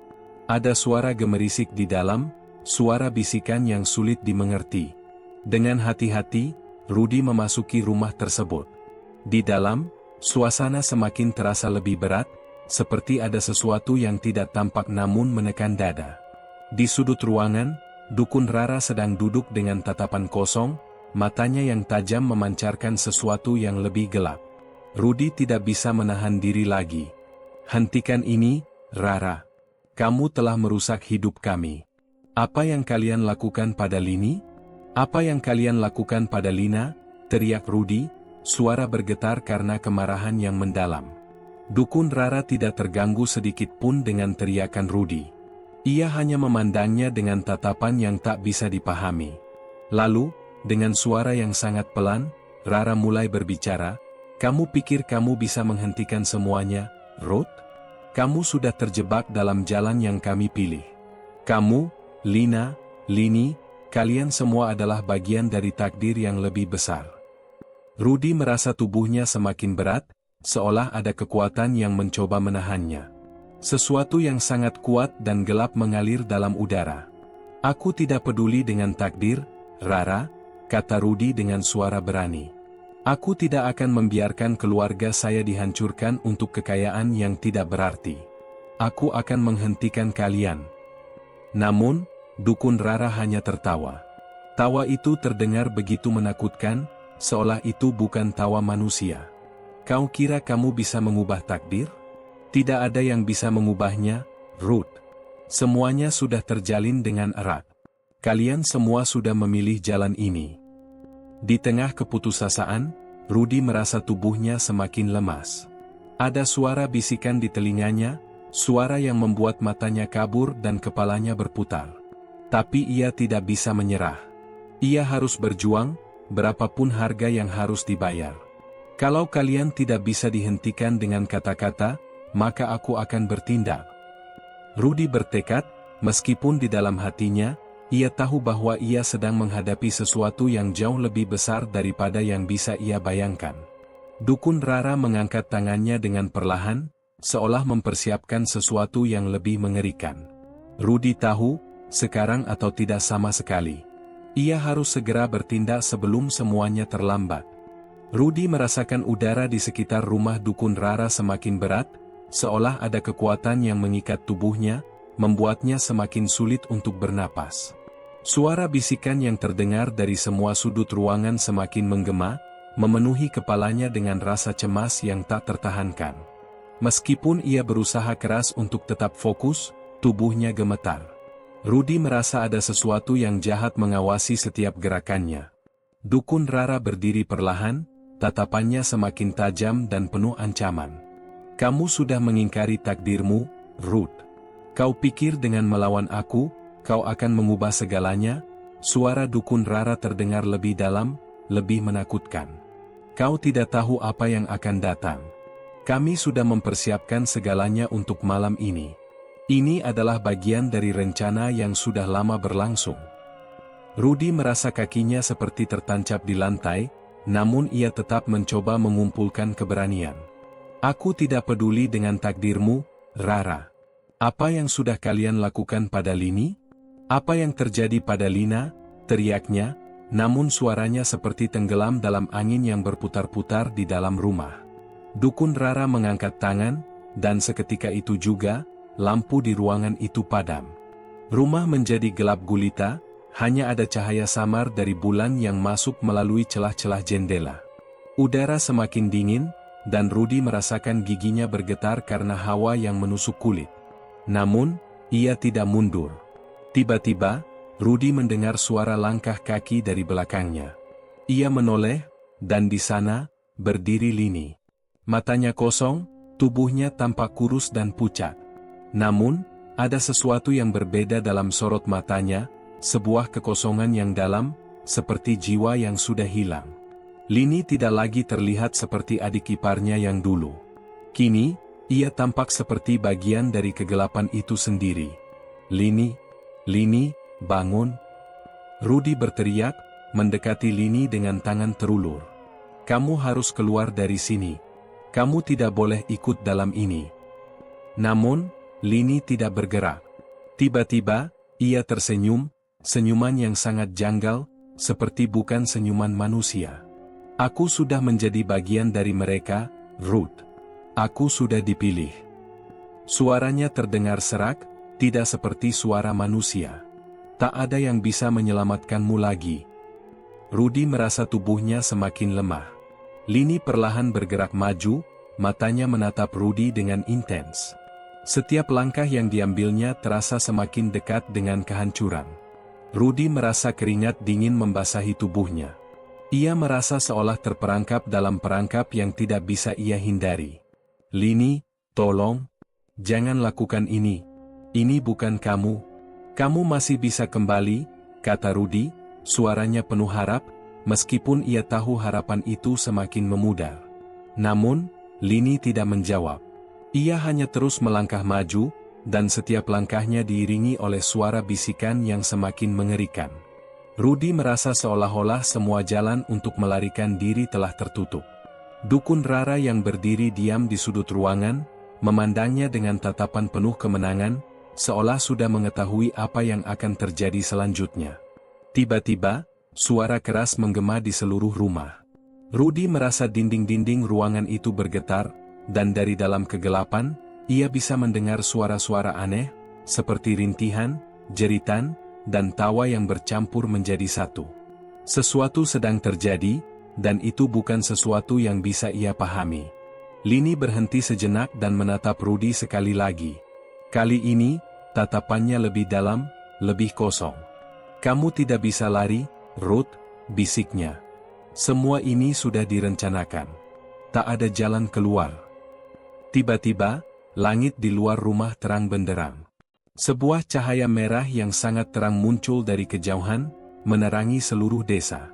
Ada suara gemerisik di dalam, suara bisikan yang sulit dimengerti. Dengan hati-hati, Rudi memasuki rumah tersebut. Di dalam, suasana semakin terasa lebih berat, seperti ada sesuatu yang tidak tampak namun menekan dada. Di sudut ruangan, dukun Rara sedang duduk dengan tatapan kosong, matanya yang tajam memancarkan sesuatu yang lebih gelap. Rudi tidak bisa menahan diri lagi. Hentikan ini, Rara. Kamu telah merusak hidup kami. Apa yang kalian lakukan pada Lini? Apa yang kalian lakukan pada Lina? Teriak Rudi, suara bergetar karena kemarahan yang mendalam. Dukun Rara tidak terganggu sedikit pun dengan teriakan Rudi. Ia hanya memandangnya dengan tatapan yang tak bisa dipahami. Lalu, dengan suara yang sangat pelan, Rara mulai berbicara, "Kamu pikir kamu bisa menghentikan semuanya, Ruth? Kamu sudah terjebak dalam jalan yang kami pilih. Kamu, Lina, Lini, kalian semua adalah bagian dari takdir yang lebih besar." Rudi merasa tubuhnya semakin berat, seolah ada kekuatan yang mencoba menahannya. Sesuatu yang sangat kuat dan gelap mengalir dalam udara. "Aku tidak peduli dengan takdir, Rara," kata Rudi dengan suara berani. "Aku tidak akan membiarkan keluarga saya dihancurkan untuk kekayaan yang tidak berarti. Aku akan menghentikan kalian." Namun, dukun Rara hanya tertawa. Tawa itu terdengar begitu menakutkan, seolah itu bukan tawa manusia. "Kau kira kamu bisa mengubah takdir? Tidak ada yang bisa mengubahnya, Ruth. Semuanya sudah terjalin dengan erat. Kalian semua sudah memilih jalan ini." Di tengah keputusasaan, Rudi merasa tubuhnya semakin lemas. Ada suara bisikan di telinganya, suara yang membuat matanya kabur dan kepalanya berputar. Tapi ia tidak bisa menyerah. Ia harus berjuang, berapapun harga yang harus dibayar. "Kalau kalian tidak bisa dihentikan dengan kata-kata, maka aku akan bertindak." Rudi bertekad, meskipun di dalam hatinya, ia tahu bahwa ia sedang menghadapi sesuatu yang jauh lebih besar daripada yang bisa ia bayangkan. Dukun Rara mengangkat tangannya dengan perlahan, seolah mempersiapkan sesuatu yang lebih mengerikan. Rudi tahu, sekarang atau tidak sama sekali. Ia harus segera bertindak sebelum semuanya terlambat. Rudy merasakan udara di sekitar rumah dukun Rara semakin berat, seolah ada kekuatan yang mengikat tubuhnya, membuatnya semakin sulit untuk bernapas. Suara bisikan yang terdengar dari semua sudut ruangan semakin menggema, memenuhi kepalanya dengan rasa cemas yang tak tertahankan. Meskipun ia berusaha keras untuk tetap fokus, tubuhnya gemetar. Rudy merasa ada sesuatu yang jahat mengawasi setiap gerakannya. Dukun Rara berdiri perlahan, tatapannya semakin tajam dan penuh ancaman. Kamu sudah mengingkari takdirmu, Ruth. Kau pikir dengan melawan aku, kau akan mengubah segalanya? Suara dukun Rara terdengar lebih dalam, lebih menakutkan. Kau tidak tahu apa yang akan datang. Kami sudah mempersiapkan segalanya untuk malam ini. Ini adalah bagian dari rencana yang sudah lama berlangsung. Rudy merasa kakinya seperti tertancap di lantai, namun ia tetap mencoba mengumpulkan keberanian. Aku tidak peduli dengan takdirmu, Rara. Apa yang sudah kalian lakukan pada Lini? Apa yang terjadi pada Lina? Teriaknya, namun suaranya seperti tenggelam dalam angin yang berputar-putar di dalam rumah. Dukun Rara mengangkat tangan, dan seketika itu juga, lampu di ruangan itu padam. Rumah menjadi gelap gulita, hanya ada cahaya samar dari bulan yang masuk melalui celah-celah jendela. Udara semakin dingin, dan Rudy merasakan giginya bergetar karena hawa yang menusuk kulit. Namun, ia tidak mundur. Tiba-tiba, Rudy mendengar suara langkah kaki dari belakangnya. Ia menoleh, dan di sana, berdiri Lini. Matanya kosong, tubuhnya tampak kurus dan pucat. Namun, ada sesuatu yang berbeda dalam sorot matanya, sebuah kekosongan yang dalam, seperti jiwa yang sudah hilang. Lini tidak lagi terlihat seperti adik iparnya yang dulu. Kini, ia tampak seperti bagian dari kegelapan itu sendiri. Lini, bangun. Rudy berteriak, mendekati Lini dengan tangan terulur. Kamu harus keluar dari sini. Kamu tidak boleh ikut dalam ini. Namun, Lini tidak bergerak. Tiba-tiba, ia tersenyum, senyuman yang sangat janggal, seperti bukan senyuman manusia. Aku sudah menjadi bagian dari mereka, Ruth. Aku sudah dipilih. Suaranya terdengar serak, tidak seperti suara manusia. Tak ada yang bisa menyelamatkanmu lagi. Rudy merasa tubuhnya semakin lemah. Lini perlahan bergerak maju, matanya menatap Rudy dengan intens. Setiap langkah yang diambilnya terasa semakin dekat dengan kehancuran. Rudy merasa keringat dingin membasahi tubuhnya. Ia merasa seolah terperangkap dalam perangkap yang tidak bisa ia hindari. Lini, tolong, jangan lakukan ini. Ini bukan kamu. Kamu masih bisa kembali, kata Rudy, suaranya penuh harap, meskipun ia tahu harapan itu semakin memudar. Namun, Lini tidak menjawab. Ia hanya terus melangkah maju, dan setiap langkahnya diiringi oleh suara bisikan yang semakin mengerikan. Rudy merasa seolah-olah semua jalan untuk melarikan diri telah tertutup. Dukun Rara yang berdiri diam di sudut ruangan, memandangnya dengan tatapan penuh kemenangan, seolah sudah mengetahui apa yang akan terjadi selanjutnya. Tiba-tiba, suara keras menggema di seluruh rumah. Rudy merasa dinding-dinding ruangan itu bergetar, dan dari dalam kegelapan, ia bisa mendengar suara-suara aneh, seperti rintihan, jeritan, dan tawa yang bercampur menjadi satu. Sesuatu sedang terjadi, dan itu bukan sesuatu yang bisa ia pahami. Lini berhenti sejenak dan menatap Rudy sekali lagi. Kali ini, tatapannya lebih dalam, lebih kosong. Kamu tidak bisa lari, Ruth, bisiknya. Semua ini sudah direncanakan. Tak ada jalan keluar. Tiba-tiba, langit di luar rumah terang benderang. Sebuah cahaya merah yang sangat terang muncul dari kejauhan, menerangi seluruh desa.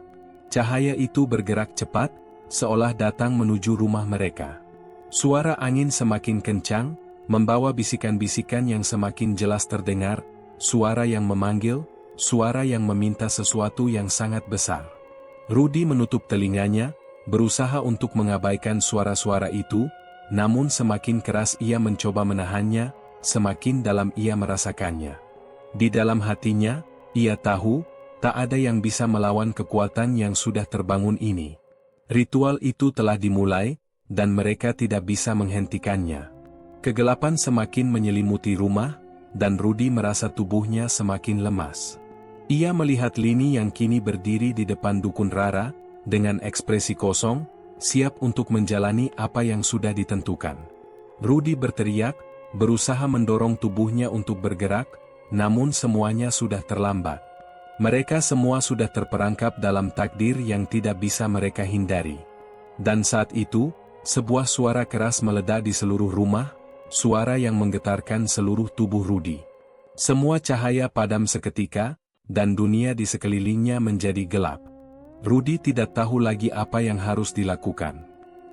Cahaya itu bergerak cepat, seolah datang menuju rumah mereka. Suara angin semakin kencang, membawa bisikan-bisikan yang semakin jelas terdengar, suara yang memanggil, suara yang meminta sesuatu yang sangat besar. Rudy menutup telinganya, berusaha untuk mengabaikan suara-suara itu, namun semakin keras ia mencoba menahannya, semakin dalam ia merasakannya. Di dalam hatinya, ia tahu, tak ada yang bisa melawan kekuatan yang sudah terbangun ini. Ritual itu telah dimulai, dan mereka tidak bisa menghentikannya. Kegelapan semakin menyelimuti rumah, dan Rudy merasa tubuhnya semakin lemas. Ia melihat Lini yang kini berdiri di depan dukun Rara, dengan ekspresi kosong, siap untuk menjalani apa yang sudah ditentukan. Rudy berteriak, berusaha mendorong tubuhnya untuk bergerak, namun semuanya sudah terlambat. Mereka semua sudah terperangkap dalam takdir yang tidak bisa mereka hindari. Dan saat itu, sebuah suara keras meledak di seluruh rumah, suara yang menggetarkan seluruh tubuh Rudy. Semua cahaya padam seketika, dan dunia di sekelilingnya menjadi gelap. Rudy tidak tahu lagi apa yang harus dilakukan.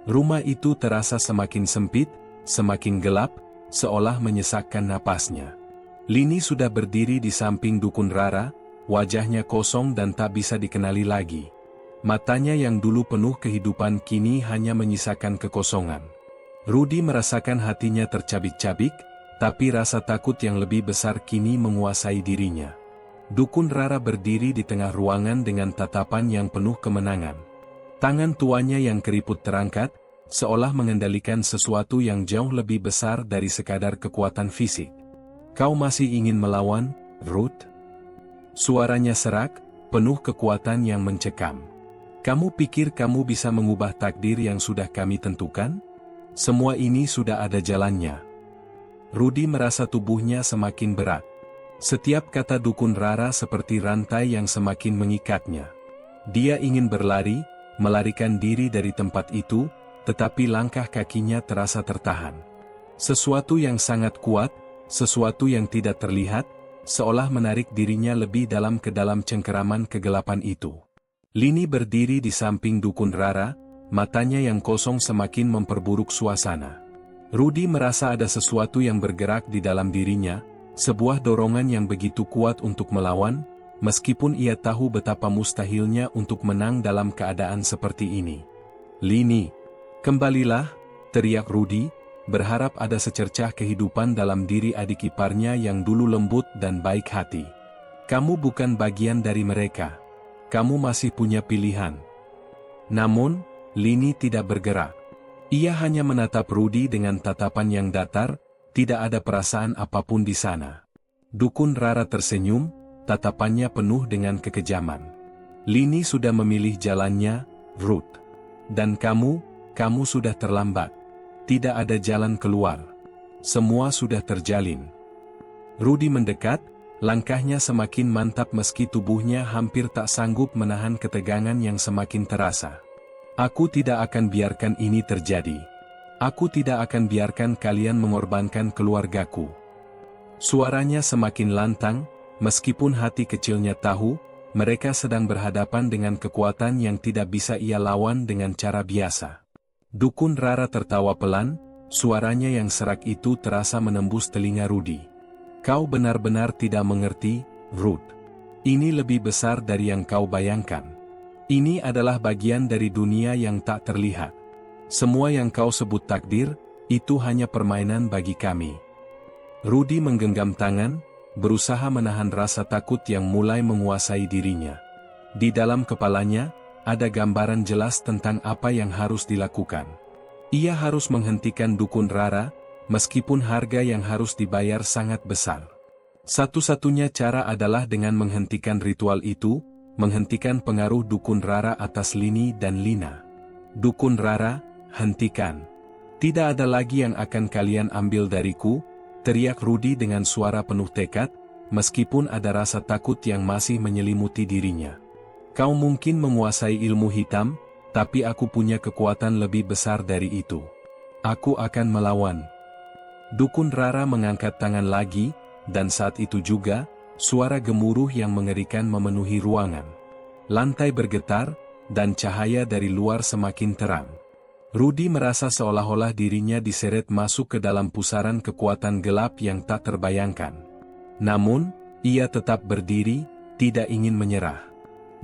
Rumah itu terasa semakin sempit, semakin gelap, seolah menyesakkan napasnya. Lini sudah berdiri di samping dukun Rara, wajahnya kosong dan tak bisa dikenali lagi. Matanya yang dulu penuh kehidupan kini hanya menyisakan kekosongan. Rudy merasakan hatinya tercabik-cabik, tapi rasa takut yang lebih besar kini menguasai dirinya. Dukun Rara berdiri di tengah ruangan dengan tatapan yang penuh kemenangan. Tangan tuanya yang keriput terangkat, seolah mengendalikan sesuatu yang jauh lebih besar dari sekadar kekuatan fisik. "Kau masih ingin melawan, Ruth?" Suaranya serak, penuh kekuatan yang mencekam. "Kamu pikir kamu bisa mengubah takdir yang sudah kami tentukan? Semua ini sudah ada jalannya." Rudy merasa tubuhnya semakin berat. Setiap kata dukun Rara seperti rantai yang semakin mengikatnya. Dia ingin berlari, melarikan diri dari tempat itu, tetapi langkah kakinya terasa tertahan. Sesuatu yang sangat kuat, sesuatu yang tidak terlihat, seolah menarik dirinya lebih dalam ke dalam cengkeraman kegelapan itu. Lini berdiri di samping dukun Rara, matanya yang kosong semakin memperburuk suasana. Rudy merasa ada sesuatu yang bergerak di dalam dirinya, sebuah dorongan yang begitu kuat untuk melawan, meskipun ia tahu betapa mustahilnya untuk menang dalam keadaan seperti ini. "Lini, kembalilah," teriak Rudy, berharap ada secercah kehidupan dalam diri adik iparnya yang dulu lembut dan baik hati. "Kamu bukan bagian dari mereka. Kamu masih punya pilihan." Namun, Lini tidak bergerak. Ia hanya menatap Rudy dengan tatapan yang datar, tidak ada perasaan apapun di sana. Dukun Rara tersenyum, tatapannya penuh dengan kekejaman. "Lini sudah memilih jalannya, Ruth. Dan kamu sudah terlambat. Tidak ada jalan keluar. Semua sudah terjalin." Rudy mendekat, langkahnya semakin mantap meski tubuhnya hampir tak sanggup menahan ketegangan yang semakin terasa. "Aku tidak akan biarkan ini terjadi. Aku tidak akan biarkan kalian mengorbankan keluargaku." Suaranya semakin lantang, meskipun hati kecilnya tahu, mereka sedang berhadapan dengan kekuatan yang tidak bisa ia lawan dengan cara biasa. Dukun Rara tertawa pelan, suaranya yang serak itu terasa menembus telinga Rudy. "Kau benar-benar tidak mengerti, Ruth. Ini lebih besar dari yang kau bayangkan. Ini adalah bagian dari dunia yang tak terlihat. Semua yang kau sebut takdir, itu hanya permainan bagi kami." Rudy menggenggam tangan, berusaha menahan rasa takut yang mulai menguasai dirinya. Di dalam kepalanya, ada gambaran jelas tentang apa yang harus dilakukan. Ia harus menghentikan dukun Rara, meskipun harga yang harus dibayar sangat besar. Satu-satunya cara adalah dengan menghentikan ritual itu, menghentikan pengaruh dukun Rara atas Lini dan Lina. "Dukun Rara, hentikan. Tidak ada lagi yang akan kalian ambil dariku," teriak Rudy dengan suara penuh tekad, meskipun ada rasa takut yang masih menyelimuti dirinya. "Kau mungkin menguasai ilmu hitam, tapi aku punya kekuatan lebih besar dari itu. Aku akan melawan." Dukun Rara mengangkat tangan lagi, dan saat itu juga, suara gemuruh yang mengerikan memenuhi ruangan. Lantai bergetar, dan cahaya dari luar semakin terang. Rudy merasa seolah-olah dirinya diseret masuk ke dalam pusaran kekuatan gelap yang tak terbayangkan. Namun, ia tetap berdiri, tidak ingin menyerah.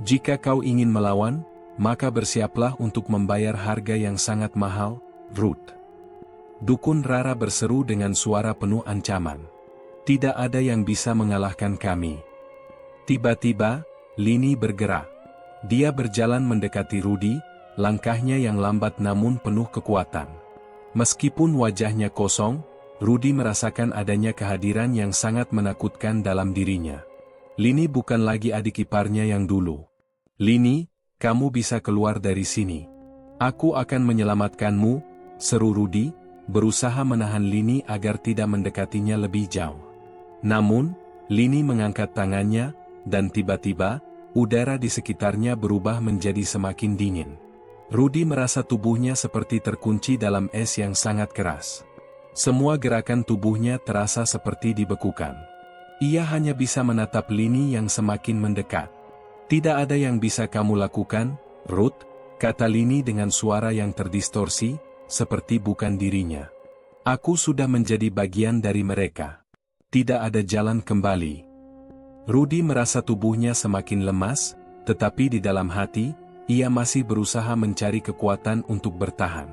"Jika kau ingin melawan, maka bersiaplah untuk membayar harga yang sangat mahal, Ruth." Dukun Rara berseru dengan suara penuh ancaman. "Tidak ada yang bisa mengalahkan kami." Tiba-tiba, Lini bergerak. Dia berjalan mendekati Rudy, langkahnya yang lambat namun penuh kekuatan. Meskipun wajahnya kosong, Rudy merasakan adanya kehadiran yang sangat menakutkan dalam dirinya. Lini bukan lagi adik iparnya yang dulu. Lini, kamu bisa keluar dari sini. Aku akan menyelamatkanmu, seru Rudy, berusaha menahan Lini agar tidak mendekatinya lebih jauh. Namun, Lini mengangkat tangannya, dan tiba-tiba, udara di sekitarnya berubah menjadi semakin dingin. Rudy merasa tubuhnya seperti terkunci dalam es yang sangat keras. Semua gerakan tubuhnya terasa seperti dibekukan. Ia hanya bisa menatap Lini yang semakin mendekat. Tidak ada yang bisa kamu lakukan, Ruth, kata Lini dengan suara yang terdistorsi, seperti bukan dirinya. Aku sudah menjadi bagian dari mereka. Tidak ada jalan kembali. Rudy merasa tubuhnya semakin lemas, tetapi di dalam hati, ia masih berusaha mencari kekuatan untuk bertahan.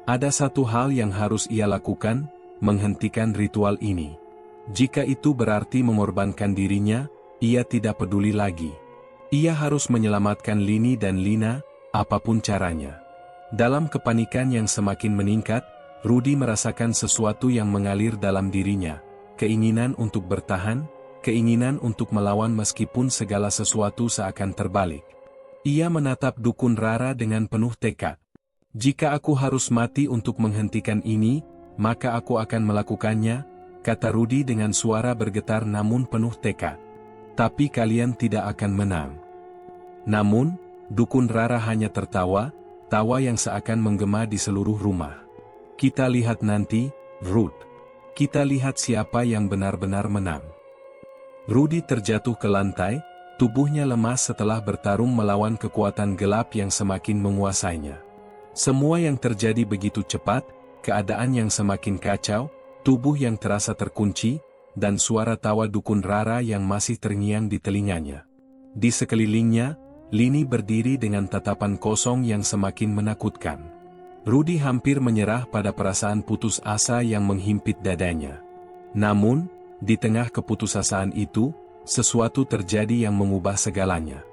Ada satu hal yang harus ia lakukan, menghentikan ritual ini. Jika itu berarti mengorbankan dirinya, ia tidak peduli lagi. Ia harus menyelamatkan Lini dan Lina, apapun caranya. Dalam kepanikan yang semakin meningkat, Rudy merasakan sesuatu yang mengalir dalam dirinya, keinginan untuk bertahan, keinginan untuk melawan meskipun segala sesuatu seakan terbalik. Ia menatap dukun Rara dengan penuh tekad. Jika aku harus mati untuk menghentikan ini, maka aku akan melakukannya, kata Rudy dengan suara bergetar namun penuh tekad. Tapi kalian tidak akan menang. Namun, dukun Rara hanya tertawa, tawa yang seakan menggema di seluruh rumah. Kita lihat nanti, Ruth. Kita lihat siapa yang benar-benar menang. Rudy terjatuh ke lantai, tubuhnya lemas setelah bertarung melawan kekuatan gelap yang semakin menguasainya. Semua yang terjadi begitu cepat, keadaan yang semakin kacau, tubuh yang terasa terkunci, dan suara tawa dukun Rara yang masih terngiang di telinganya. Di sekelilingnya, Lini berdiri dengan tatapan kosong yang semakin menakutkan. Rudy hampir menyerah pada perasaan putus asa yang menghimpit dadanya. Namun, di tengah keputusasaan itu, sesuatu terjadi yang mengubah segalanya.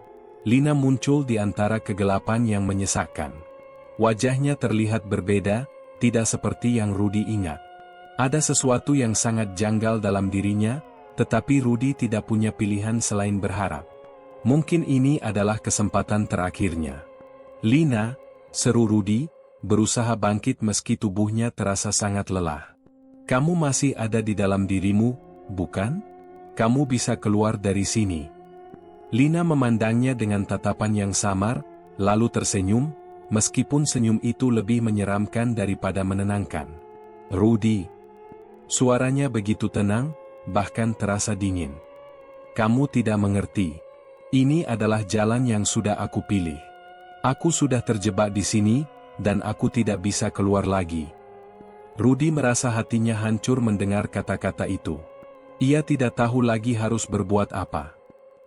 Lina muncul di antara kegelapan yang menyesakkan. Wajahnya terlihat berbeda, tidak seperti yang Rudy ingat. Ada sesuatu yang sangat janggal dalam dirinya, tetapi Rudy tidak punya pilihan selain berharap. Mungkin ini adalah kesempatan terakhirnya. Lina, seru Rudy, berusaha bangkit meski tubuhnya terasa sangat lelah. Kamu masih ada di dalam dirimu, bukan? Kamu bisa keluar dari sini. Lina memandangnya dengan tatapan yang samar, lalu tersenyum, meskipun senyum itu lebih menyeramkan daripada menenangkan. Rudy. Suaranya begitu tenang, bahkan terasa dingin. Kamu tidak mengerti. Ini adalah jalan yang sudah aku pilih. Aku sudah terjebak di sini, dan aku tidak bisa keluar lagi. Rudy merasa hatinya hancur mendengar kata-kata itu. Ia tidak tahu lagi harus berbuat apa.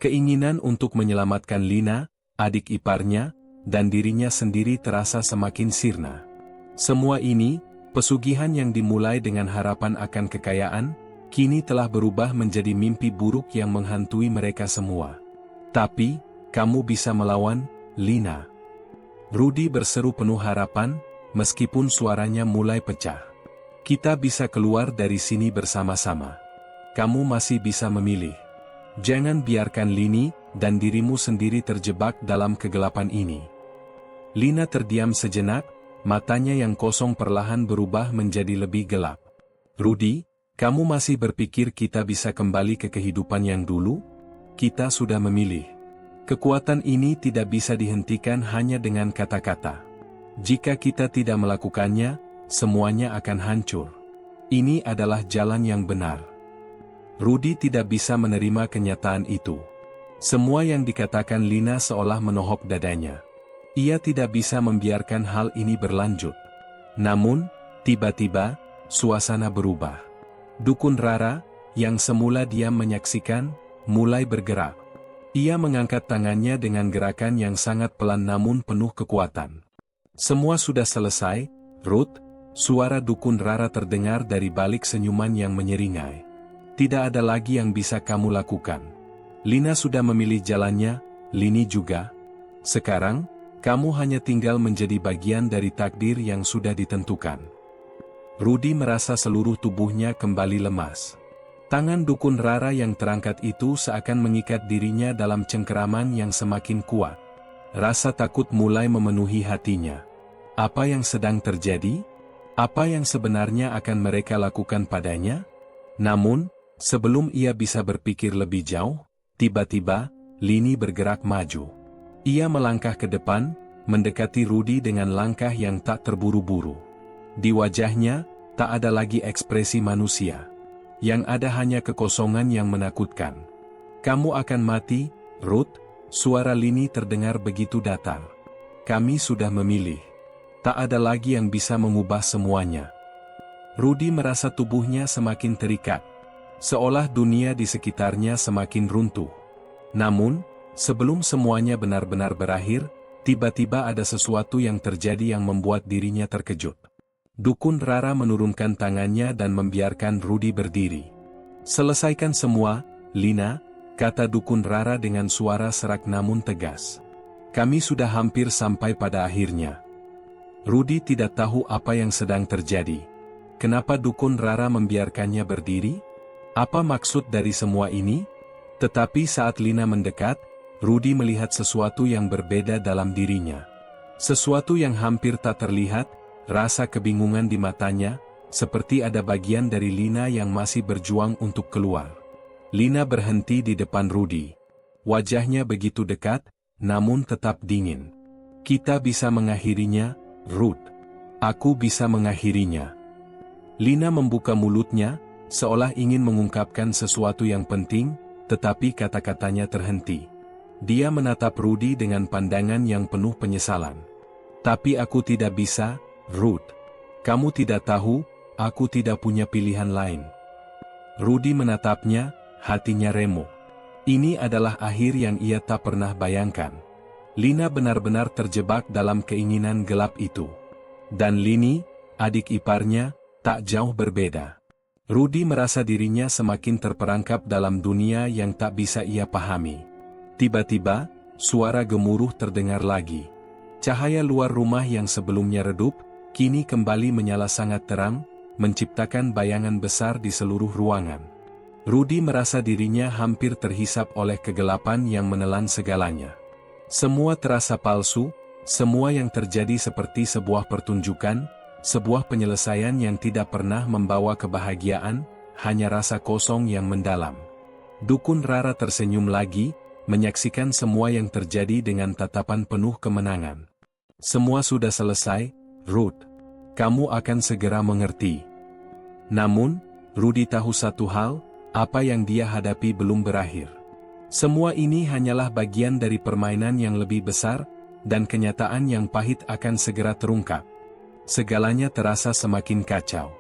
Keinginan untuk menyelamatkan Lina, adik iparnya, dan dirinya sendiri terasa semakin sirna. Semua ini, pesugihan yang dimulai dengan harapan akan kekayaan, kini telah berubah menjadi mimpi buruk yang menghantui mereka semua. Tapi, kamu bisa melawan, Lina. Rudy berseru penuh harapan, meskipun suaranya mulai pecah. Kita bisa keluar dari sini bersama-sama. Kamu masih bisa memilih. Jangan biarkan Lini dan dirimu sendiri terjebak dalam kegelapan ini. Lina terdiam sejenak, matanya yang kosong perlahan berubah menjadi lebih gelap. Rudy, kamu masih berpikir kita bisa kembali ke kehidupan yang dulu? Kita sudah memilih. Kekuatan ini tidak bisa dihentikan hanya dengan kata-kata. Jika kita tidak melakukannya, semuanya akan hancur. Ini adalah jalan yang benar. Rudy tidak bisa menerima kenyataan itu. Semua yang dikatakan Lina seolah menohok dadanya. Ia tidak bisa membiarkan hal ini berlanjut. Namun, tiba-tiba, suasana berubah. Dukun Rara, yang semula diam menyaksikan, mulai bergerak. Ia mengangkat tangannya dengan gerakan yang sangat pelan namun penuh kekuatan. Semua sudah selesai, Ruth, suara dukun Rara terdengar dari balik senyuman yang menyeringai. Tidak ada lagi yang bisa kamu lakukan. Lina sudah memilih jalannya, Lini juga. Sekarang, Kamu hanya tinggal menjadi bagian dari takdir yang sudah ditentukan. Rudy merasa seluruh tubuhnya kembali lemas. Tangan dukun Rara yang terangkat itu seakan mengikat dirinya dalam cengkeraman yang semakin kuat. Rasa takut mulai memenuhi hatinya. Apa yang sedang terjadi? Apa yang sebenarnya akan mereka lakukan padanya? Namun, sebelum ia bisa berpikir lebih jauh, tiba-tiba, Lini bergerak maju. Ia melangkah ke depan, mendekati Rudy dengan langkah yang tak terburu-buru. Di wajahnya, tak ada lagi ekspresi manusia. Yang ada hanya kekosongan yang menakutkan. "Kamu akan mati, Ruth," suara Lini terdengar begitu datar. "Kami sudah memilih. Tak ada lagi yang bisa mengubah semuanya." Rudy merasa tubuhnya semakin terikat. Seolah dunia di sekitarnya semakin runtuh. Namun, sebelum semuanya benar-benar berakhir, tiba-tiba ada sesuatu yang terjadi yang membuat dirinya terkejut. Dukun Rara menurunkan tangannya dan membiarkan Rudy berdiri. "Selesaikan semua, Lina," kata Dukun Rara dengan suara serak namun tegas. "Kami sudah hampir sampai pada akhirnya." Rudy tidak tahu apa yang sedang terjadi. Kenapa Dukun Rara membiarkannya berdiri? Apa maksud dari semua ini? Tetapi saat Lina mendekat, Rudy melihat sesuatu yang berbeda dalam dirinya. Sesuatu yang hampir tak terlihat, rasa kebingungan di matanya, seperti ada bagian dari Lina yang masih berjuang untuk keluar. Lina berhenti di depan Rudy. Wajahnya begitu dekat, namun tetap dingin. "Kita bisa mengakhirinya, Ruth. Aku bisa mengakhirinya." Lina membuka mulutnya, seolah ingin mengungkapkan sesuatu yang penting, tetapi kata-katanya terhenti. Dia menatap Rudy dengan pandangan yang penuh penyesalan. "Tapi aku tidak bisa, Ruth. Kamu tidak tahu, aku tidak punya pilihan lain." Rudy menatapnya, hatinya remuk. Ini adalah akhir yang ia tak pernah bayangkan. Lina benar-benar terjebak dalam keinginan gelap itu. Dan Lini, adik iparnya, tak jauh berbeda. Rudy merasa dirinya semakin terperangkap dalam dunia yang tak bisa ia pahami. Tiba-tiba, suara gemuruh terdengar lagi. Cahaya luar rumah yang sebelumnya redup, kini kembali menyala sangat terang, menciptakan bayangan besar di seluruh ruangan. Rudy merasa dirinya hampir terhisap oleh kegelapan yang menelan segalanya. Semua terasa palsu, semua yang terjadi seperti sebuah pertunjukan, sebuah penyelesaian yang tidak pernah membawa kebahagiaan, hanya rasa kosong yang mendalam. Dukun Rara tersenyum lagi, menyaksikan semua yang terjadi dengan tatapan penuh kemenangan. "Semua sudah selesai, Ruth. Kamu akan segera mengerti." Namun, Rudy tahu satu hal, apa yang dia hadapi belum berakhir. Semua ini hanyalah bagian dari permainan yang lebih besar, dan kenyataan yang pahit akan segera terungkap. Segalanya terasa semakin kacau.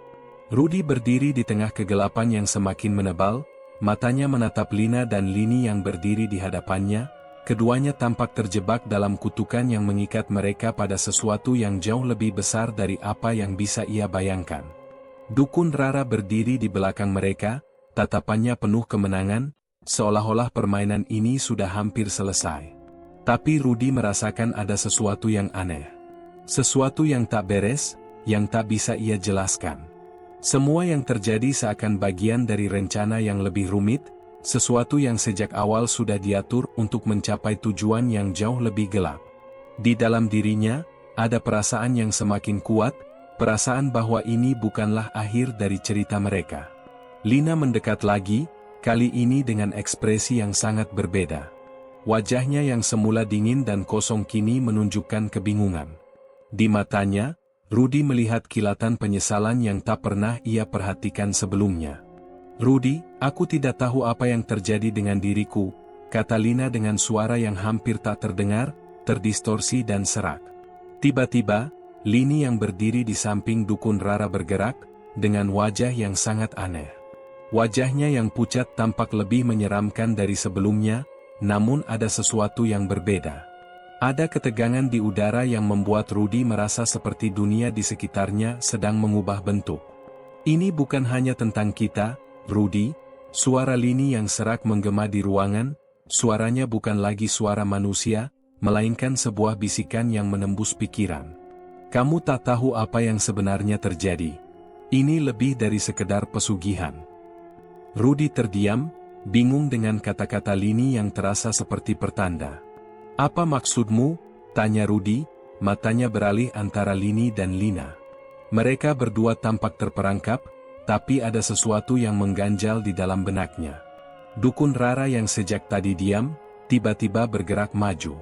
Rudy berdiri di tengah kegelapan yang semakin menebal, matanya menatap Lina dan Lini yang berdiri di hadapannya, keduanya tampak terjebak dalam kutukan yang mengikat mereka pada sesuatu yang jauh lebih besar dari apa yang bisa ia bayangkan. Dukun Rara berdiri di belakang mereka, tatapannya penuh kemenangan, seolah-olah permainan ini sudah hampir selesai. Tapi Rudy merasakan ada sesuatu yang aneh. Sesuatu yang tak beres, yang tak bisa ia jelaskan. Semua yang terjadi seakan bagian dari rencana yang lebih rumit, sesuatu yang sejak awal sudah diatur untuk mencapai tujuan yang jauh lebih gelap. Di dalam dirinya, ada perasaan yang semakin kuat, perasaan bahwa ini bukanlah akhir dari cerita mereka. Lina mendekat lagi, kali ini dengan ekspresi yang sangat berbeda. Wajahnya yang semula dingin dan kosong kini menunjukkan kebingungan. Di matanya, Rudy melihat kilatan penyesalan yang tak pernah ia perhatikan sebelumnya. "Rudy, aku tidak tahu apa yang terjadi dengan diriku," kata Lina dengan suara yang hampir tak terdengar, terdistorsi dan serak. Tiba-tiba, Lini yang berdiri di samping Dukun Rara bergerak, dengan wajah yang sangat aneh. Wajahnya yang pucat tampak lebih menyeramkan dari sebelumnya, namun ada sesuatu yang berbeda. Ada ketegangan di udara yang membuat Rudy merasa seperti dunia di sekitarnya sedang mengubah bentuk. "Ini bukan hanya tentang kita, Rudy," suara Lini yang serak menggema di ruangan, suaranya bukan lagi suara manusia, melainkan sebuah bisikan yang menembus pikiran. Kamu tak tahu apa yang sebenarnya terjadi. Ini lebih dari sekedar pesugihan. Rudy terdiam, bingung dengan kata-kata Lini yang terasa seperti pertanda. Apa maksudmu? Tanya Rudy, matanya beralih antara Lini dan Lina. Mereka berdua tampak terperangkap, tapi ada sesuatu yang mengganjal di dalam benaknya. Dukun Rara yang sejak tadi diam, tiba-tiba bergerak maju.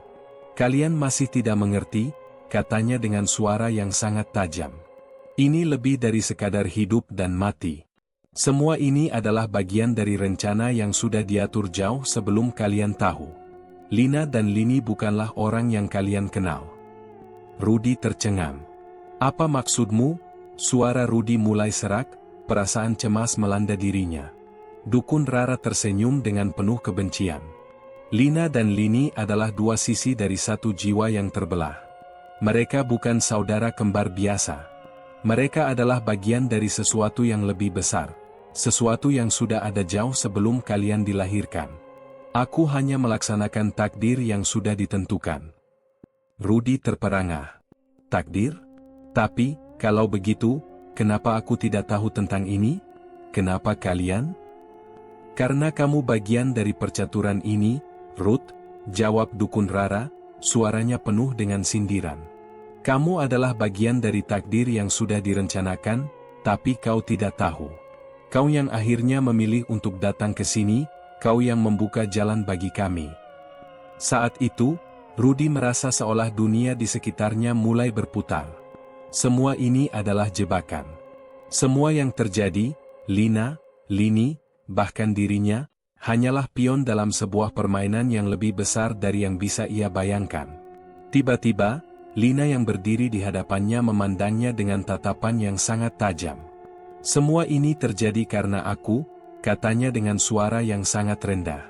Kalian masih tidak mengerti, katanya dengan suara yang sangat tajam. Ini lebih dari sekadar hidup dan mati. Semua ini adalah bagian dari rencana yang sudah diatur jauh sebelum kalian tahu. Lina dan Lini bukanlah orang yang kalian kenal. Rudy tercengang. Apa maksudmu? Suara Rudy mulai serak, perasaan cemas melanda dirinya. Dukun Rara tersenyum dengan penuh kebencian. Lina dan Lini adalah dua sisi dari satu jiwa yang terbelah. Mereka bukan saudara kembar biasa. Mereka adalah bagian dari sesuatu yang lebih besar. Sesuatu yang sudah ada jauh sebelum kalian dilahirkan. Aku hanya melaksanakan takdir yang sudah ditentukan. Rudy terperangah. Takdir? Tapi, kalau begitu, kenapa aku tidak tahu tentang ini? Kenapa kalian? Karena kamu bagian dari percaturan ini, Ruth, jawab Dukun Rara, suaranya penuh dengan sindiran. Kamu adalah bagian dari takdir yang sudah direncanakan, tapi kau tidak tahu. Kau yang akhirnya memilih untuk datang ke sini, kau yang membuka jalan bagi kami. Saat itu, Rudy merasa seolah dunia di sekitarnya mulai berputar. Semua ini adalah jebakan. Semua yang terjadi, Lina, Lini, bahkan dirinya, hanyalah pion dalam sebuah permainan yang lebih besar dari yang bisa ia bayangkan. Tiba-tiba, Lina yang berdiri di hadapannya memandangnya dengan tatapan yang sangat tajam. Semua ini terjadi karena aku, katanya dengan suara yang sangat rendah.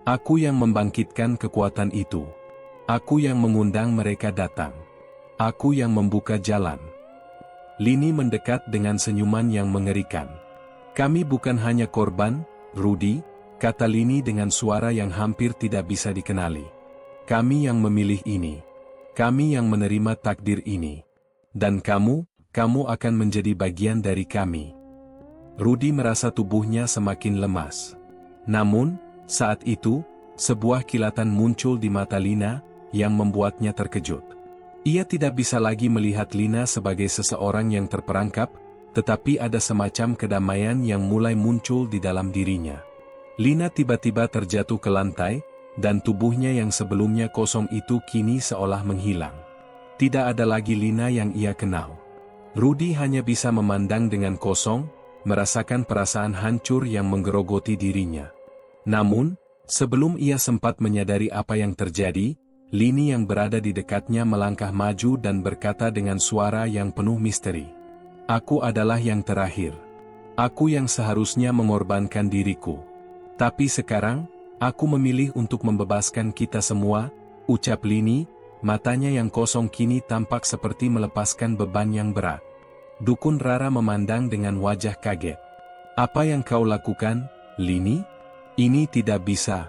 Aku yang membangkitkan kekuatan itu. Aku yang mengundang mereka datang. Aku yang membuka jalan. Lini mendekat dengan senyuman yang mengerikan. Kami bukan hanya korban, Rudy, kata Lini dengan suara yang hampir tidak bisa dikenali. Kami yang memilih ini. Kami yang menerima takdir ini. Dan kamu akan menjadi bagian dari kami. Rudy merasa tubuhnya semakin lemas. Namun, saat itu, sebuah kilatan muncul di mata Lina, yang membuatnya terkejut. Ia tidak bisa lagi melihat Lina sebagai seseorang yang terperangkap, tetapi ada semacam kedamaian yang mulai muncul di dalam dirinya. Lina tiba-tiba terjatuh ke lantai, dan tubuhnya yang sebelumnya kosong itu kini seolah menghilang. Tidak ada lagi Lina yang ia kenal. Rudy hanya bisa memandang dengan kosong, merasakan perasaan hancur yang menggerogoti dirinya. Namun, sebelum ia sempat menyadari apa yang terjadi, Lini yang berada di dekatnya melangkah maju dan berkata dengan suara yang penuh misteri. Aku adalah yang terakhir. Aku yang seharusnya mengorbankan diriku. Tapi sekarang, aku memilih untuk membebaskan kita semua, ucap Lini, matanya yang kosong kini tampak seperti melepaskan beban yang berat. Dukun Rara memandang dengan wajah kaget. Apa yang kau lakukan, Lini? Ini tidak bisa.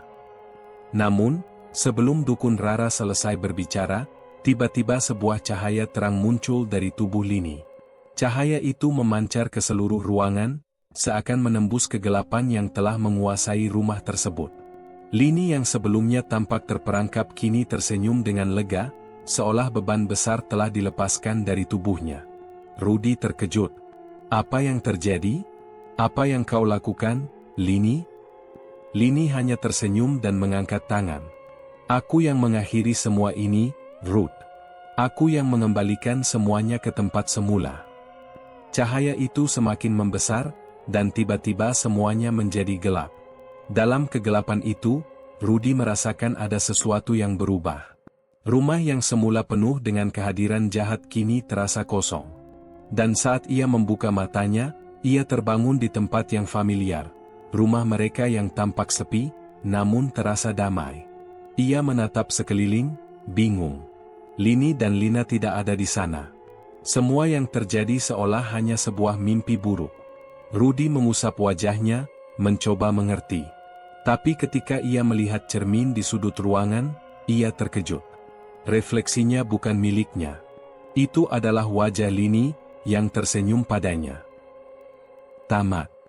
Namun, sebelum Dukun Rara selesai berbicara, tiba-tiba sebuah cahaya terang muncul dari tubuh Lini. Cahaya itu memancar ke seluruh ruangan, seakan menembus kegelapan yang telah menguasai rumah tersebut. Lini yang sebelumnya tampak terperangkap kini tersenyum dengan lega, seolah beban besar telah dilepaskan dari tubuhnya. Rudy terkejut. Apa yang terjadi? Apa yang kau lakukan, Lini? Lini hanya tersenyum dan mengangkat tangan. Aku yang mengakhiri semua ini, Ruth. Aku yang mengembalikan semuanya ke tempat semula. Cahaya itu semakin membesar, dan tiba-tiba semuanya menjadi gelap. Dalam kegelapan itu, Rudy merasakan ada sesuatu yang berubah. Rumah yang semula penuh dengan kehadiran jahat kini terasa kosong. Dan saat ia membuka matanya, ia terbangun di tempat yang familiar. Rumah mereka yang tampak sepi, namun terasa damai. Ia menatap sekeliling, bingung. Lini dan Lina tidak ada di sana. Semua yang terjadi seolah hanya sebuah mimpi buruk. Rudy mengusap wajahnya, mencoba mengerti. Tapi ketika ia melihat cermin di sudut ruangan, ia terkejut. refleksinya bukan miliknya. Itu adalah wajah Lini, yang tersenyum padanya. Tamat.